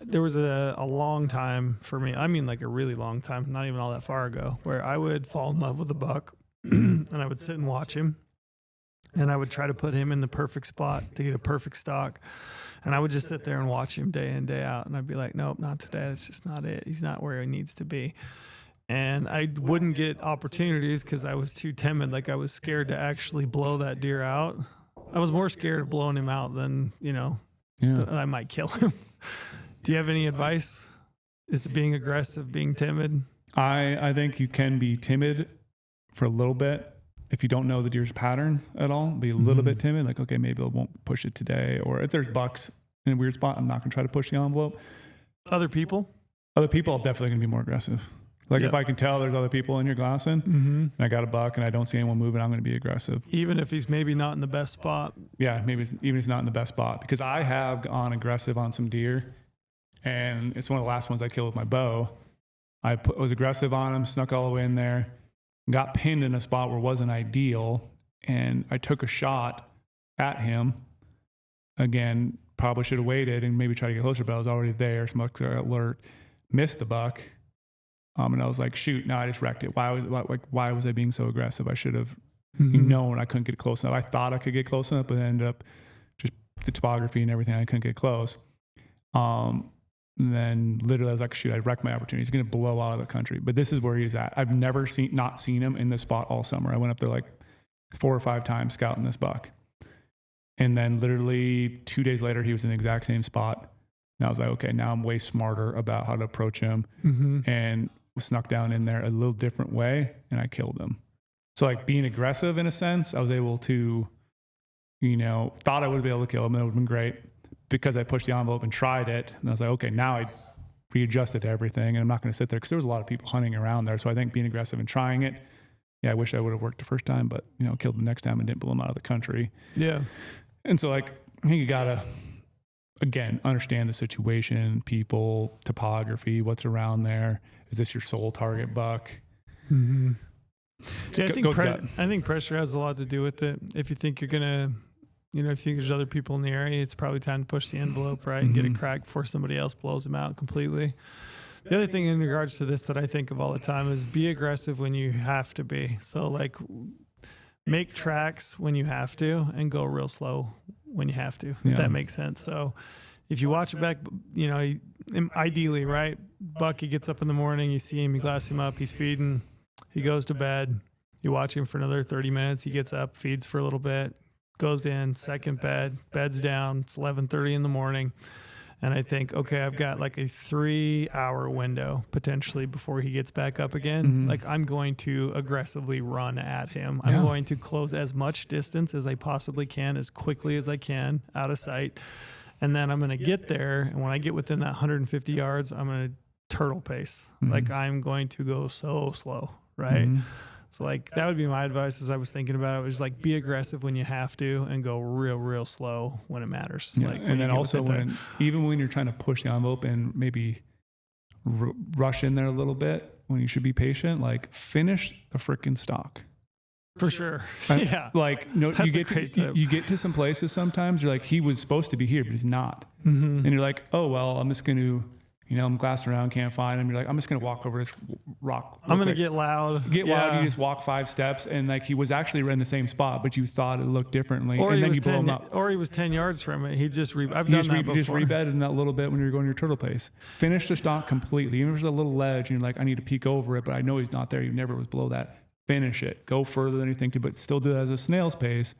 there was a long time for me. I mean, like a really long time, not even all that far ago, where I would fall in love with a buck and I would sit and watch him and I would try to put him in the perfect spot to get a perfect stalk. And I would just sit there and watch him day in, day out. And I'd be like, nope, not today. That's just not it. He's not where he needs to be. And I wouldn't get opportunities because I was too timid. Like I was scared to actually blow that deer out. I was more scared of blowing him out than, that I might kill him. Do you have any advice as to being aggressive, being timid? I think you can be timid for a little bit. If you don't know the deer's patterns at all, be a little bit timid. Like, okay, maybe I won't push it today. Or if there's bucks in a weird spot, I'm not going to try to push the envelope. Other people? I'm definitely going to be more aggressive. Like if I can tell there's other people in your glassing and I got a buck and I don't see anyone moving, I'm going to be aggressive. Even if he's maybe not in the best spot? Yeah, even if he's not in the best spot. Because I have gone aggressive on some deer. And it's one of the last ones I killed with my bow. I was aggressive on him, snuck all the way in there, got pinned in a spot where it wasn't ideal. And I took a shot at him. Again, probably should have waited and maybe tried to get closer, but I was already there. Some bucks are alert. Missed the buck. And I was like, shoot, no, I just wrecked it. Why was I being so aggressive? I should have known I couldn't get close enough. I thought I could get close enough, but it ended up just the topography and everything. I couldn't get close. And then literally I was like, shoot, I wrecked my opportunity. He's going to blow out of the country. But this is where he's at. I've never not seen him in this spot all summer. I went up there like 4 or 5 times scouting this buck. And then literally 2 days later, he was in the exact same spot. And I was like, okay, now I'm way smarter about how to approach him and snuck down in there a little different way. And I killed him. So like being aggressive in a sense, I was able to, thought I would be able to kill him. That would have been great. Because I pushed the envelope and tried it. And I was like, okay, now I readjusted to everything and I'm not going to sit there because there was a lot of people hunting around there. So I think being aggressive and trying it, I wish I would have worked the first time, but killed him next time and didn't blow him out of the country. Yeah. And so like, I think you got to, again, understand the situation, people, topography, what's around there. Is this your sole target buck? Mm-hmm. Yeah, I think pressure has a lot to do with it. If you think you're going to, if you think there's other people in the area, it's probably time to push the envelope, right? And get it cracked before somebody else blows them out completely. The other thing in regards to this that I think of all the time is be aggressive when you have to be. So like make tracks when you have to and go real slow when you have to, if that makes sense. So if you watch it back, ideally, right? Buck, he gets up in the morning, you see him, you glass him up, he's feeding, he goes to bed. You watch him for another 30 minutes, he gets up, feeds for a little bit, goes in, second bed, bed's down. It's 11:30 in the morning. And I think, okay, I've got like a 3-hour window potentially before he gets back up again. Mm-hmm. Like I'm going to aggressively run at him. I'm going to close as much distance as I possibly can, as quickly as I can, out of sight. And then I'm going to get there. And when I get within that 150 yards, I'm going to turtle pace. Mm-hmm. Like I'm going to go so slow, right? Mm-hmm. So like that would be my advice as I was thinking about it, was like be aggressive when you have to and go real slow when it matters. Yeah. Like and then also even when you're trying to push the envelope and maybe rush in there a little bit when you should be patient, like finish the freaking stalk. For sure. Yeah. Like no, you get to some places sometimes you're like, he was supposed to be here, but he's not. Mm-hmm. And you're like, oh, well, I'm just going to, I'm glassing around, can't find him. You're like, I'm just going to walk over this rock. I'm going to get loud. Get loud. You just walk 5 steps. And like, he was actually in the same spot, but you thought it looked differently. Or and then you blow him up. Or he was 10 yards from it. I've done that before. You just rebed in that little bit when you're going your turtle pace. Finish the stalk completely. Even if there's a little ledge and you're like, I need to peek over it, but I know he's not there. He never was below that. Finish it. Go further than you think to, but still do it as a snail's pace.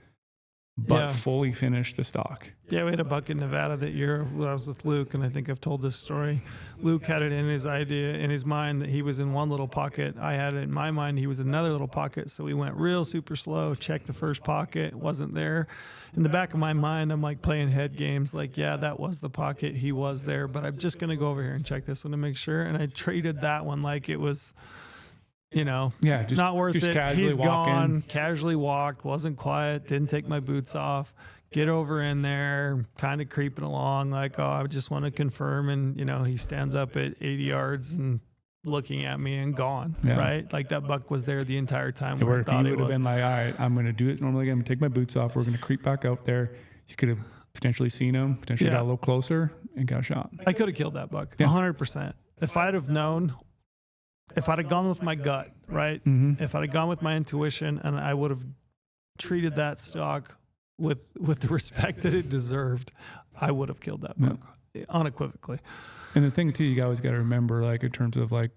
But fully finish the stalk. Yeah, we had a buck in Nevada that year when I was with Luke, and I think I've told this story. Luke had it in his mind that he was in one little pocket. I had it in my mind he was in another little pocket, so we went real super slow, checked the first pocket, wasn't there. In the back of my mind, I'm like playing head games, like, yeah, that was the pocket, he was there, but I'm just going to go over here and check this one to make sure. And I treated that one like it was... just not worth just it. He's gone. Casually walked, wasn't quiet, didn't take my boots off. Get over in there, kind of creeping along, like, oh, I just want to confirm. And, he stands up at 80 yards and looking at me and gone, right? Like that buck was there the entire time. Where if you would have been like, all right, I'm going to do it normally. I'm going to take my boots off. We're going to creep back out there. You could have potentially seen him, potentially got a little closer and got a shot. I could have killed that buck, 100%. If I'd have known... If I'd have gone with my gut, right? Mm-hmm. If I'd have gone with my intuition, and I would have treated that stalk with the respect that it deserved, I would have killed that buck unequivocally. And the thing too, you always got to remember, like in terms of like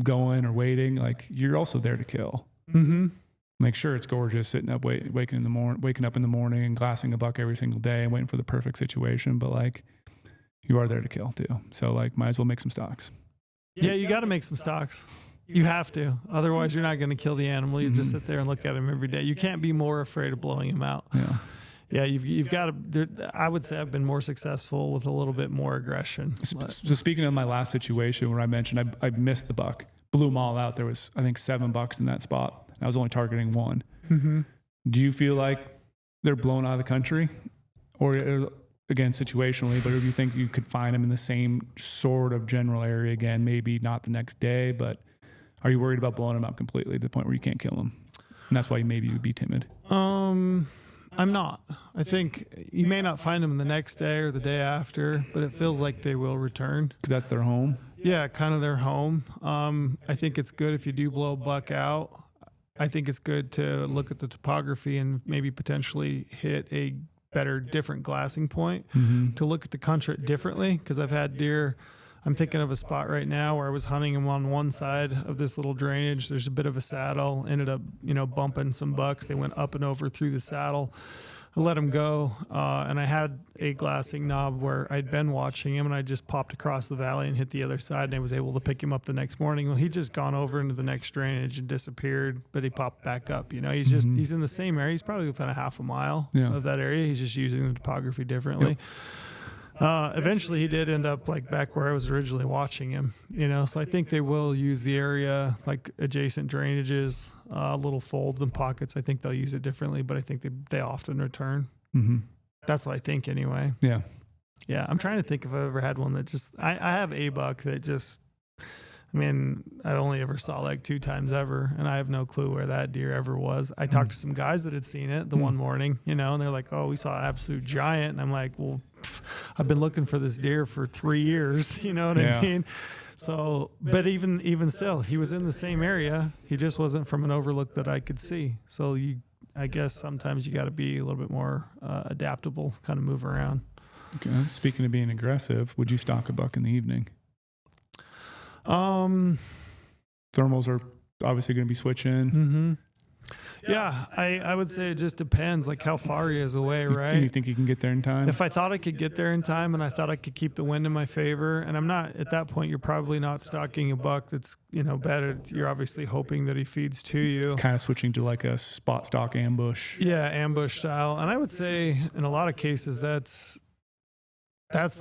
going or waiting, like you're also there to kill. Mm-hmm. Make sure it's gorgeous, sitting up, waking up in the morning and glassing a buck every single day and waiting for the perfect situation. But like you are there to kill too, so like might as well make some stalks. Yeah, you got to make some stalks. You have to. Otherwise, you're not going to kill the animal. You just sit there and look at him every day. You can't be more afraid of blowing him out. Yeah, you've got to. I would say I've been more successful with a little bit more aggression. So speaking of my last situation where I mentioned I missed the buck, blew them all out. There was, I think, 7 bucks in that spot. I was only targeting 1. Mm-hmm. Do you feel like they're blown out of the country? Or... Again, situationally, but if you think you could find them in the same sort of general area again, maybe not the next day, but are you worried about blowing them out completely to the point where you can't kill them? And that's why maybe you would be timid. I'm not. I think you may not find them the next day or the day after, but it feels like they will return. Because that's their home? Yeah, kind of their home. I think it's good if you do blow a buck out. I think it's good to look at the topography and maybe potentially hit a better, different glassing point to look at the country differently. Because I've had deer, I'm thinking of a spot right now where I was hunting them on one side of this little drainage. There's a bit of a saddle, ended up, bumping some bucks. They went up and over through the saddle. I let him go, and I had a glassing knob where I'd been watching him, and I just popped across the valley and hit the other side, and I was able to pick him up the next morning. Well, he'd just gone over into the next drainage and disappeared, but he popped back up. he's in the same area. He's probably within a half a mile of that area. He's just using the topography differently. Eventually, he did end up like back where I was originally watching him. So I think they will use the area like adjacent drainages, little folds and pockets. I think they'll use it differently, but I think they often return. Mm-hmm. That's what I think anyway. Yeah. I'm trying to think if I ever had one that just. I have a buck that just. I only ever saw like 2 times ever, and I have no clue where that deer ever was. I talked to some guys that had seen it the one morning, and they're like, "Oh, we saw an absolute giant." And I'm like, "Well, I've been looking for this deer for 3 years." You know what I mean? So, but even still, he was in the same area. He just wasn't from an overlook that I could see. So I guess sometimes you got to be a little bit more adaptable, kind of move around. Okay. Speaking of being aggressive, would you stalk a buck in the evening? Thermals are obviously going to be switching. Mm-hmm. Yeah, I would say it just depends, like how far he is away, right? Do you think you can get there in time? If I thought I could get there in time and I thought I could keep the wind in my favor, and I'm not, at that point, you're probably not stalking a buck that's, bedded. You're obviously hoping that he feeds to you. It's kind of switching to like a spot stalk ambush. Yeah, ambush style. And I would say in a lot of cases that's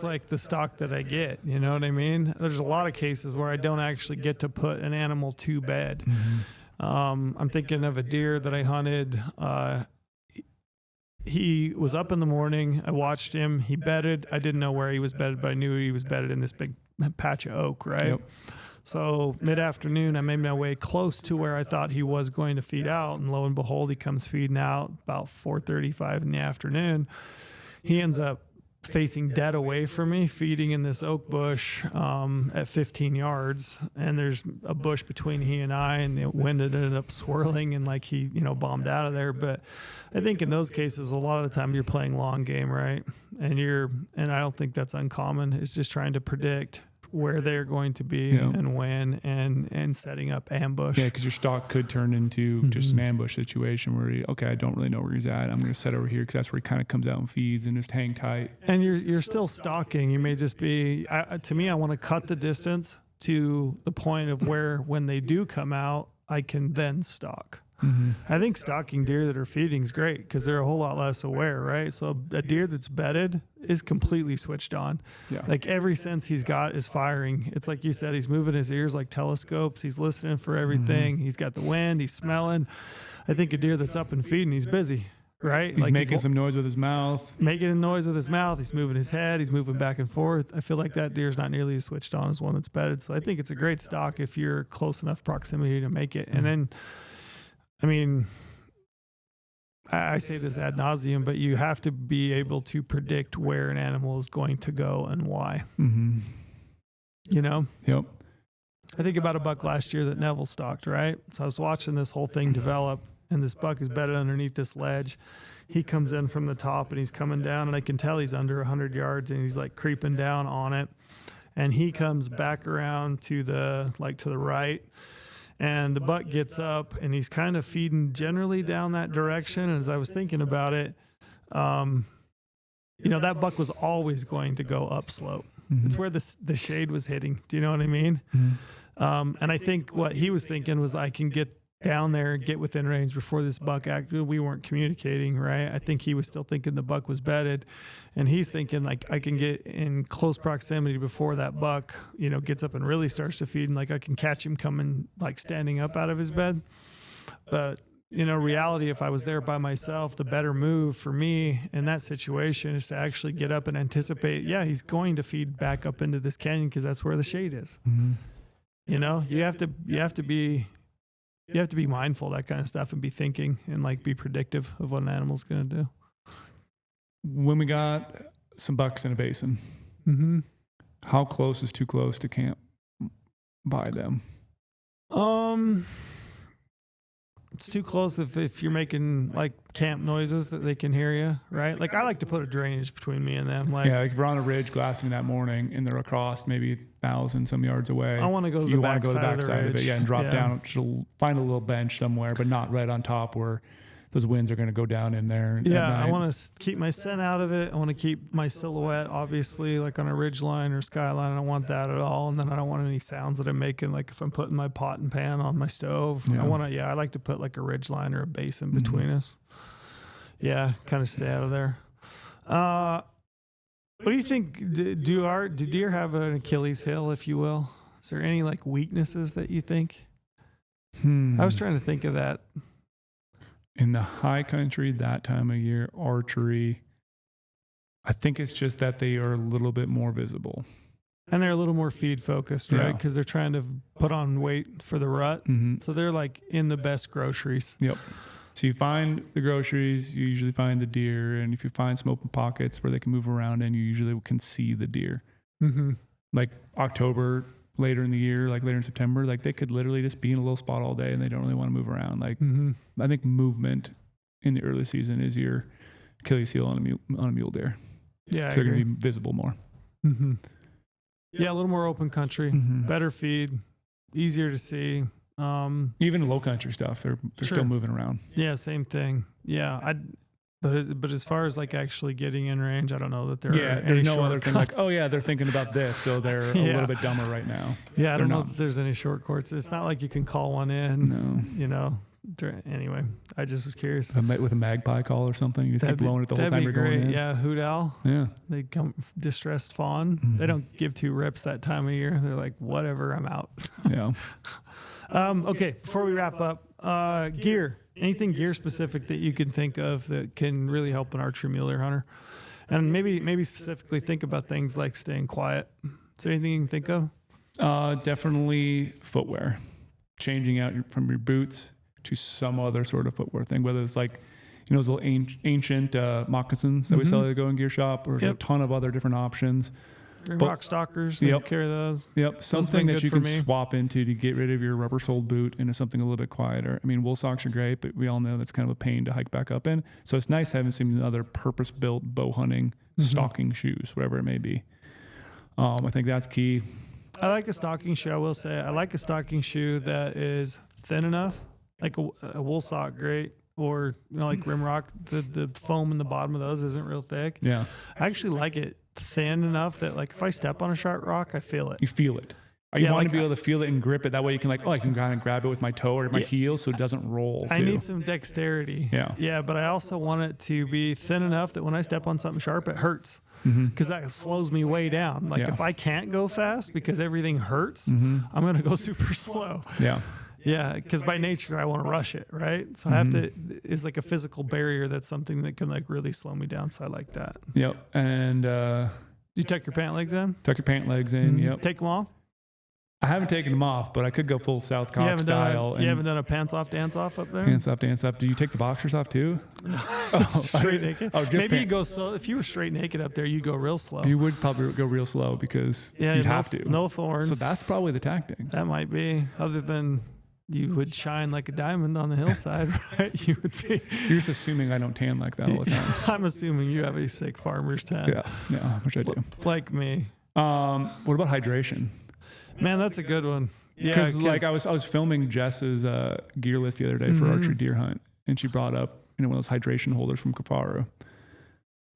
like the stock that I get. You know what I mean? There's a lot of cases where I don't actually get to put an animal to bed. I'm thinking of a deer that I hunted. He was up in the morning. I watched him. He bedded. I didn't know where he was bedded, but I knew he was bedded in this big patch of oak, right? Yep. So mid-afternoon, I made my way close to where I thought he was going to feed out, and lo and behold, he comes feeding out about 4:35 in the afternoon. He ends up facing dead away from me, feeding in this oak bush at 15 yards, and there's a bush between he and I, and the wind ended up swirling, and like he bombed out of there. But I think in those cases, a lot of the time you're playing long game, right? And I don't think that's uncommon. It's just trying to predict where they're going to be and when, and setting up ambush. Yeah, because your stalk could turn into just an ambush situation where I don't really know where he's at. I'm going to set over here because that's where he kind of comes out and feeds, and just hang tight. And you're still stalking. You may just be. To me, I want to cut the distance to the point of where when they do come out, I can then stalk. I think stalking deer that are feeding is great because they're a whole lot less aware, right? So a deer that's bedded is completely switched on. Yeah. Like every sense he's got is firing. It's like you said, he's moving his ears like telescopes. He's listening for everything. He's got the wind. He's smelling. I think a deer that's up and feeding, he's busy, right? He's making some noise with his mouth. Making a noise with his mouth. He's moving his head. He's moving back and forth. I feel like that deer's not nearly as switched on as one that's bedded. So I think it's a great stalk if you're close enough proximity to make it. And then, I mean, I say this ad nauseum, but you have to be able to predict where an animal is going to go and why. Yep. I think about a buck last year that Neville stalked, right? So I was watching this whole thing develop, and this buck is bedded underneath this ledge. He comes in from the top, and he's coming down, and I can tell he's under 100 yards, and he's like creeping down on it. And he comes back around to the right. And the buck gets up, and he's kind of feeding generally down that direction. And as I was thinking about it, that buck was always going to go upslope. It's where the shade was hitting. Do you know what I mean? And I think what he was thinking was, I can get down there and get within range before this buck acted. We weren't communicating, right? I think he was still thinking the buck was bedded, and he's thinking like, I can get in close proximity before that buck, gets up and really starts to feed, and like I can catch him coming, like standing up out of his bed. But reality, if I was there by myself, the better move for me in that situation is to actually get up and anticipate, he's going to feed back up into this canyon because that's where the shade is. You have to be mindful of that kind of stuff and be thinking and like be predictive of what an animal's going to do. When we got some bucks in a basin, how close is too close to camp by them? It's too close if you're making like camp noises that they can hear you, right? Like I like to put a drainage between me and them. Like if you're on a ridge glassing that morning and they're across maybe 1,000 some yards away, I want to go to the back side of it, and drop down, find a little bench somewhere, but not right on top where those winds are going to go down in there. I want to keep my scent out of it. I want to keep my silhouette, obviously, like on a ridge line or skyline. I don't want that at all. And then I don't want any sounds that I'm making, like if I'm putting my pot and pan on my stove. I like to put like a ridge line or a basin between us. Yeah, kind of stay out of there. What do you think? Do deer have an Achilles heel, if you will? Is there any like weaknesses that you think? I was trying to think of that. In the high country, that time of year, archery, I think it's just that they are a little bit more visible. And they're a little more feed focused, right? Because they're trying to put on weight for the rut. So they're like in the best groceries. Yep. So you find the groceries, you usually find the deer. And if you find some open pockets where they can move around in, you usually can see the deer. Like October, later in the year, like later in September, like they could literally just be in a little spot all day and they don't really want to move around. Like I think movement in the early season is your Achilles heel on a mule deer. Yeah, so they're going to be visible more. Yeah, a little more open country, better feed, easier to see. Even low country stuff, they're still moving around. Yeah, same thing. Yeah, but as far as like actually getting in range, I don't know that there are any there's no other thing like, shortcuts. oh yeah, they're thinking about this, so they're a little bit dumber right now. Yeah, I don't know that there's any short courts. It's not like you can call one in. No. You know. Anyway, I just was curious. With a magpie call or something, you just keep blowing it the whole time you're going in. Yeah, hoot owl. Yeah, they come distressed fawn. Mm-hmm. They don't give two rips that time of year. They're like, whatever, I'm out. Yeah. Okay, before we wrap up, gear. Anything gear specific that you can think of that can really help an archery mule deer hunter, and maybe specifically think about things like staying quiet. Is there anything you can think of? Definitely footwear. Changing out from your boots to some other sort of footwear thing, whether it's like, those little ancient moccasins that we sell at the Go in Gear shop, or there's a ton of other different options. Rock stalkers, they carry those. Yep, something that you can swap into to get rid of your rubber-soled boot into something a little bit quieter. I mean, wool socks are great, but we all know that's kind of a pain to hike back up in. So it's nice having some other purpose-built bow hunting, stalking shoes, whatever it may be. I think that's key. I like a stocking shoe. I will say I like a stocking shoe that is thin enough, like a wool sock, great, or like Rimrock. The foam in the bottom of those isn't real thick. Yeah, I actually like it thin enough that like if I step on a sharp rock, I feel it. You feel it. You want to be able to feel it and grip it. That way you can I can kind of grab it with my toe or my heel so it doesn't roll. I need some dexterity. Yeah, but I also want it to be thin enough that when I step on something sharp, it hurts. Because that slows me way down. Like if I can't go fast because everything hurts, I'm going to go super slow. Yeah, because by nature I want to rush it, right? So I have to. It's like a physical barrier. That's something that can like really slow me down. So I like that. Yep. And you tuck your pant legs in. Tuck your pant legs in. Yep. Take them off. I haven't taken them off, but I could go full South Cock style. You haven't done a pants off, dance off up there? Pants off, dance off. Do you take the boxers off too? Straight naked? Oh, just maybe you go slow. If you were straight naked up there, you'd go real slow. You would probably go real slow because you'd have to. No thorns. So that's probably the tactic. That might be. Other than you would shine like a diamond on the hillside, right? You would be. You're just assuming I don't tan like that all the time. I'm assuming you have a sick farmer's tan. Yeah, which I do. Like me. What about hydration? Man, that's a good one. Because like I was filming Jess's gear list the other day for archery deer hunt, and she brought up one of those hydration holders from Kafaru.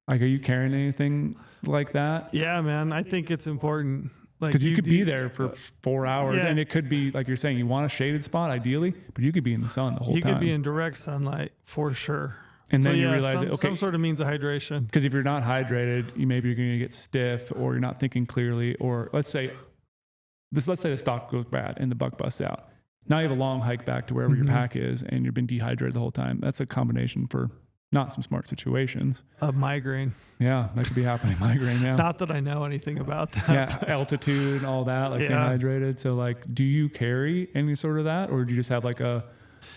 Like, are you carrying anything like that? Yeah, man. I think it's important. Because you could be there for 4 hours, and it could be like you're saying, you want a shaded spot ideally, but you could be in the sun the whole time. You could be in direct sunlight for sure. And then you realize some sort of means of hydration. Because if you're not hydrated, maybe you're going to get stiff, or you're not thinking clearly, or let's say the stalk goes bad and the buck busts out. Now you have a long hike back to wherever your pack is, and you've been dehydrated the whole time. That's a combination for not some smart situations. A migraine. Yeah, that could be happening. Migraine, yeah. Not that I know anything about that. Yeah, altitude and all that, like staying hydrated. So like, do you carry any sort of that, or do you just have like a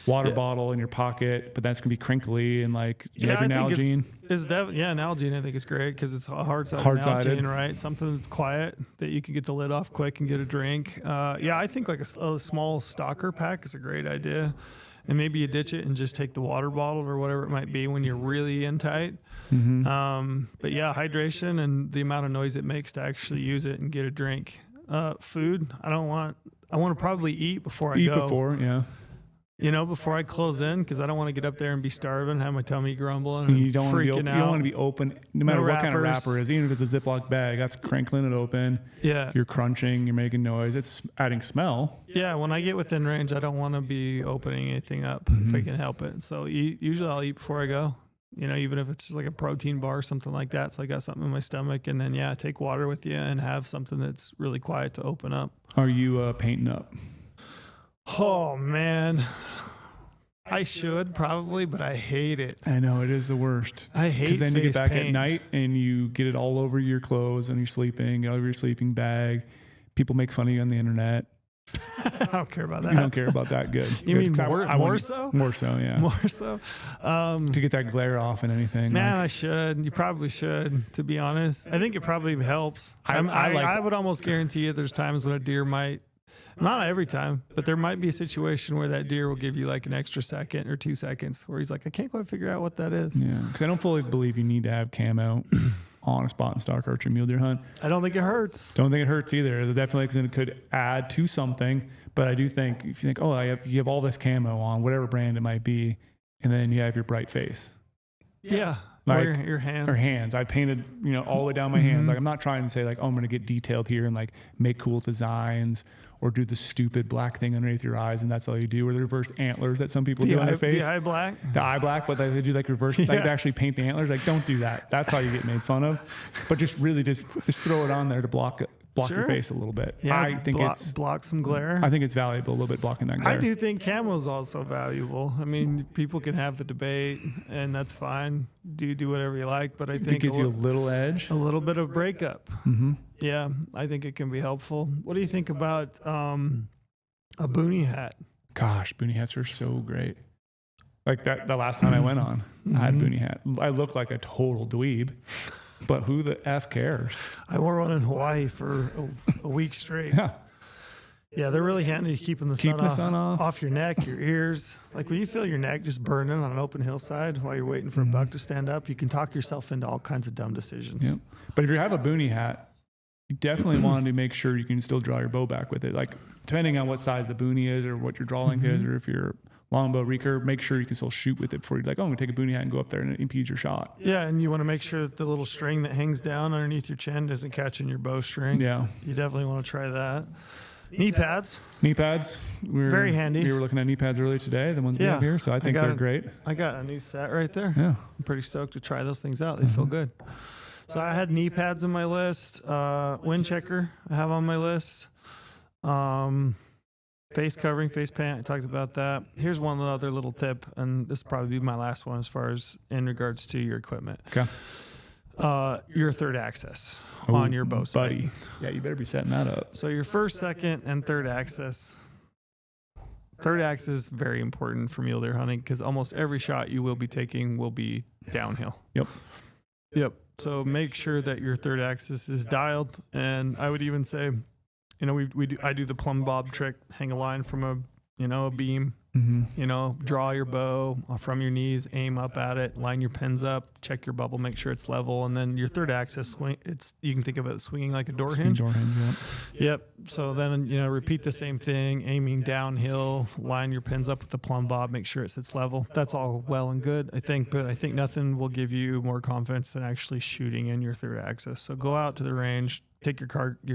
water bottle in your pocket, but that's going to be crinkly, and like you have your Nalgene? Nalgene I think is great because it's a hard-sided Nalgene, right? Something that's quiet that you can get the lid off quick and get a drink. I think like a small stalker pack is a great idea. And maybe you ditch it and just take the water bottle or whatever it might be when you're really in tight. But yeah, hydration and the amount of noise it makes to actually use it and get a drink. Food, I want to probably eat before I go. Before I close in, because I don't want to get up there and be starving, have my tummy grumbling and you don't freaking out. You don't want to be open, no matter what kind of wrapper it is, even if it's a Ziploc bag, that's crinkling it open. Yeah. You're crunching, you're making noise. It's adding smell. Yeah, when I get within range, I don't want to be opening anything up if I can help it. So usually I'll eat before I go, even if it's just like a protein bar or something like that. So I got something in my stomach, and then, take water with you and have something that's really quiet to open up. Are you painting up? Oh, man. I should probably, but I hate it. I know, it is the worst. I hate because then you get back paint. At night and you get it all over your clothes and you're sleeping, all over your sleeping bag. People make fun of you on the internet. I don't care about that. You don't care about that. Good. You Good. mean more so? More so, yeah. More so? To get that glare off and anything. Man, I should. You probably should, to be honest. I think it probably helps. I would almost guarantee you there's times when a deer might, not every time, but there might be a situation where that deer will give you like an extra second or 2 seconds where he's like, I can't quite figure out what that is. Yeah, because I don't fully believe you need to have camo. on a spot and stalk archery mule deer hunt. I don't think it hurts. Don't think it hurts either. It definitely could add to something, but I do think if you think, oh, you have all this camo on, whatever brand it might be, and then you have your bright face. Yeah. Like or your hands. Or hands. I painted, all the way down my hands. Like I'm not trying to say like, oh, I'm going to get detailed here and like make cool designs or do the stupid black thing underneath your eyes and that's all you do. Or the reverse antlers that some people do on their face. The eye black. The eye black, but they do like reverse, like they actually paint the antlers. Like don't do that. That's how you get made fun of. But just really just throw it on there to block your face a little bit. Yeah, I think block some glare. I think it's valuable a little bit blocking that glare. I do think camo is also valuable. I mean, people can have the debate, and that's fine. Do whatever you like, but I think it gives you a little edge, a little bit of breakup. Yeah, I think it can be helpful. What do you think about a boonie hat? Gosh, boonie hats are so great. Like that, the last time I went on, I had a boonie hat. I looked like a total dweeb. But who the F cares? I wore one in Hawaii for a week straight. Yeah, they're really handy keeping the sun off your neck, your ears. Like when you feel your neck just burning on an open hillside while you're waiting for a buck to stand up, you can talk yourself into all kinds of dumb decisions. Yep. But if you have a boonie hat, you definitely want to make sure you can still draw your bow back with it. Like depending on what size the boonie is or what your draw length is, or if you're longbow recurve, make sure you can still shoot with it before you're like, oh, I'm gonna take a boonie hat and go up there and it impedes your shot. Yeah, and you want to make sure that the little string that hangs down underneath your chin isn't catching your bowstring. Yeah. You definitely want to try that. Knee pads. Knee pads. Very handy. We were looking at knee pads earlier today, the ones we have here, so I think they're great. I got a new set right there. Yeah. I'm pretty stoked to try those things out. They feel good. So I had knee pads on my list. Wind checker I have on my list. Face covering, face paint. I talked about that. Here's one other little tip, and this will probably be my last one as far as in regards to your equipment. Okay. Your third axis on your bow sight. Buddy. Yeah, you better be setting that up. So your first, second, and third axis. Third axis is very important for mule deer hunting because almost every shot you will be taking will be downhill. Yep. So make sure that your third axis is dialed, and I would even say, I do the plumb bob trick, hang a line from a beam, draw your bow from your knees, aim up at it, line your pins up, check your bubble, make sure it's level. And then your third axis swing, you can think of it as swinging like a door hinge. Yep. So then, repeat the same thing, aiming downhill, line your pins up with the plumb bob, make sure it sits level. That's all well and good, I think, but I think nothing will give you more confidence than actually shooting in your third axis. So go out to the range, take your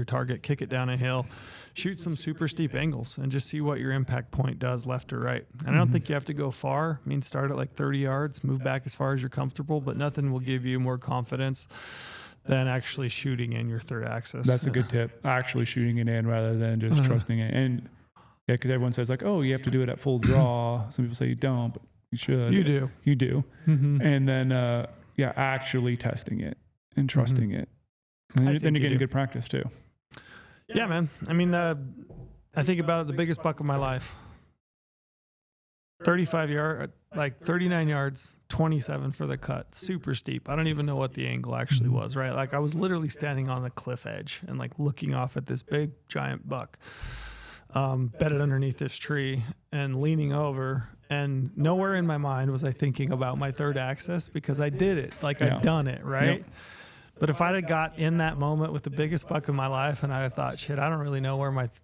target, kick it down a hill, shoot some super steep angles, and just see what your impact point does left or right. And I don't think you have to go far. I mean, start at like 30 yards, move back as far as you're comfortable, but nothing will give you more confidence than actually shooting in your third axis. That's a good tip. Actually shooting it in rather than just trusting it. And yeah, because everyone says like, oh, you have to do it at full draw. Some people say you don't, but you should. You do. You do. And then, actually testing it and trusting it. And then you're getting good practice too. Yeah, man. I mean, I think about the biggest buck of my life. 39 yards, 27 for the cut. Super steep. I don't even know what the angle actually was, right? Like I was literally standing on the cliff edge and like looking off at this big giant buck bedded underneath this tree and leaning over. And nowhere in my mind was I thinking about my third axis because I did it. Like I'd done it, right? Yep. But if I'd have got in that moment with the biggest buck of my life and I'd have thought, shit, I don't really know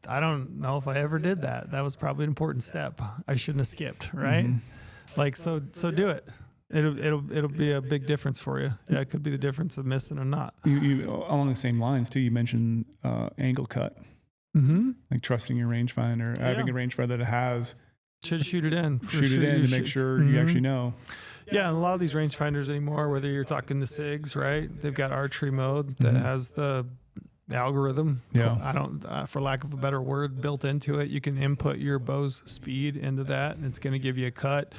I don't know if I ever did that. That was probably an important step. I shouldn't have skipped, right? Like, so do it. It'll be a big difference for you. Yeah, it could be the difference of missing or not. You along the same lines too, you mentioned angle cut. Like trusting your rangefinder, having a rangefinder that has. Should shoot it in. Shoot it in to make sure you actually know. Yeah, and a lot of these rangefinders anymore, whether you're talking the SIGs, right? They've got archery mode that has the algorithm. Yeah. I don't, for lack of a better word, built into it. You can input your bow's speed into that, and it's going to give you a cut.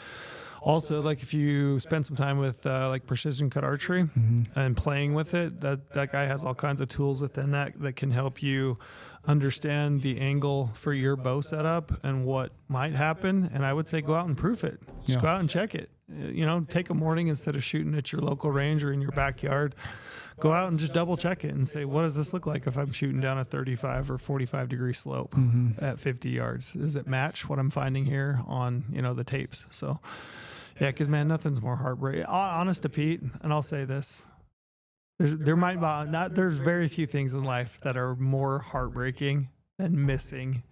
Also, like if you spend some time with like precision cut archery and playing with it, that guy has all kinds of tools within that can help you understand the angle for your bow setup and what might happen. And I would say go out and proof it. Just go out and check it. Take a morning instead of shooting at your local range or in your backyard. Go out and just double check it and say, what does this look like if I'm shooting down a 35 or 45 degree slope at 50 yards? Does it match what I'm finding here on, the tapes? So, yeah, because, man, nothing's more heartbreaking. Honest to Pete, and I'll say this. There might not. There's very few things in life that are more heartbreaking than missing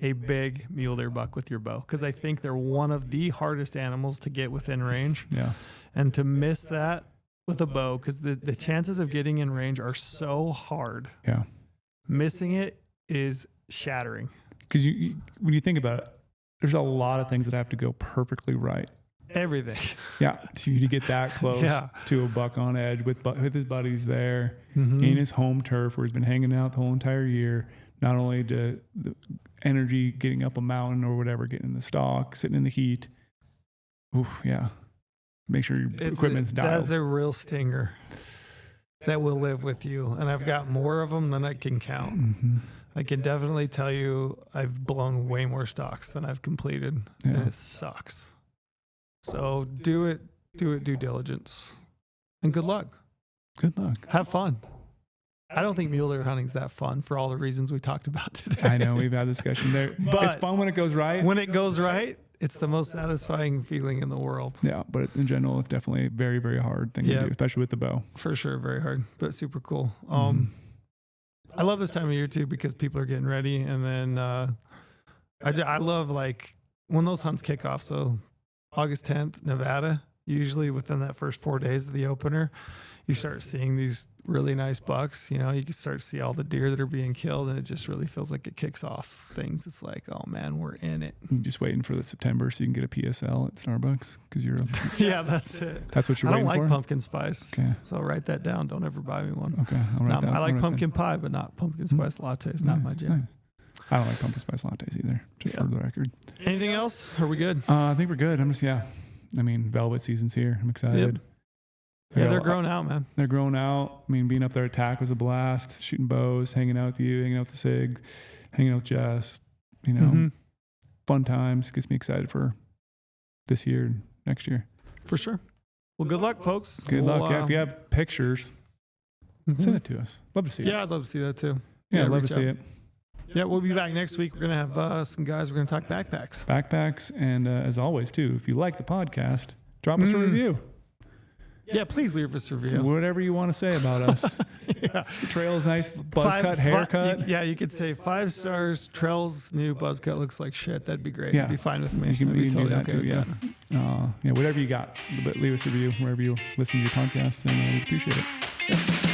a big mule deer buck with your bow, because I think they're one of the hardest animals to get within range. Yeah. And to miss that with a bow, because the chances of getting in range are so hard. Yeah. Missing it is shattering. Because when you think about it, there's a lot of things that have to go perfectly right. Everything. Yeah. To get that close to a buck on edge with his buddies there in his home turf where he's been hanging out the whole entire year. Not only the energy getting up a mountain or whatever, getting in the stalk, sitting in the heat. Oof, yeah. Make sure your equipment's dialed. That's a real stinger that will live with you. And I've got more of them than I can count. Mm-hmm. I can definitely tell you I've blown way more stalks than I've completed. Yeah. And it sucks. So do due diligence. And good luck. Good luck. Have fun. I don't think mule deer hunting's that fun for all the reasons we talked about today. I know, we've had a discussion there. But it's fun when it goes right. When it goes right, it's the most satisfying feeling in the world. Yeah, but in general, it's definitely a very, very hard thing to do, especially with the bow. For sure, very hard, but super cool. I love this time of year too because people are getting ready, and then I love like when those hunts kick off. So August 10th, Nevada, usually within that first 4 days of the opener, you start seeing these really nice bucks. You know, you can start to see all the deer that are being killed, and it just really feels like it kicks off things. It's like, oh man, we're in it. You're just waiting for the September so you can get a PSL at Starbucks because you're yeah, that's it. That's what you're waiting for? I don't like pumpkin spice, so write that down. Don't ever buy me one. Okay, I'll write that. I like pumpkin pie, but not pumpkin spice lattes. Not my jam. Nice. I don't like pumpkin spice lattes either, just for the record. Anything else? Are we good? I think we're good. I mean, velvet season's here. I'm excited. Yep. Yeah, they're growing out, man. They're growing out. I mean, being up there at TAC was a blast. Shooting bows, hanging out with you, hanging out with the SIG, hanging out with Jess. You know, fun times. Gets me excited for this year and next year. For sure. Well, good luck, folks. Good luck. Yeah, if you have pictures, send it to us. Love to see it. Yeah, I'd love to see that too. Yeah, I'd love to see it. Yeah, we'll be back next week. We're going to have some guys. We're going to talk backpacks. Backpacks. And as always, too, if you like the podcast, drop us a review. Yeah, please leave us a review. Whatever you want to say about us. Trail's nice, buzz cut, haircut. You could say 5 stars. Trail's new buzz cut looks like shit. That'd be great. Yeah. It'd be fine with me. You can totally do that too. Yeah. Whatever you got. But leave us a review wherever you listen to your podcast, and we'd appreciate it. Yeah.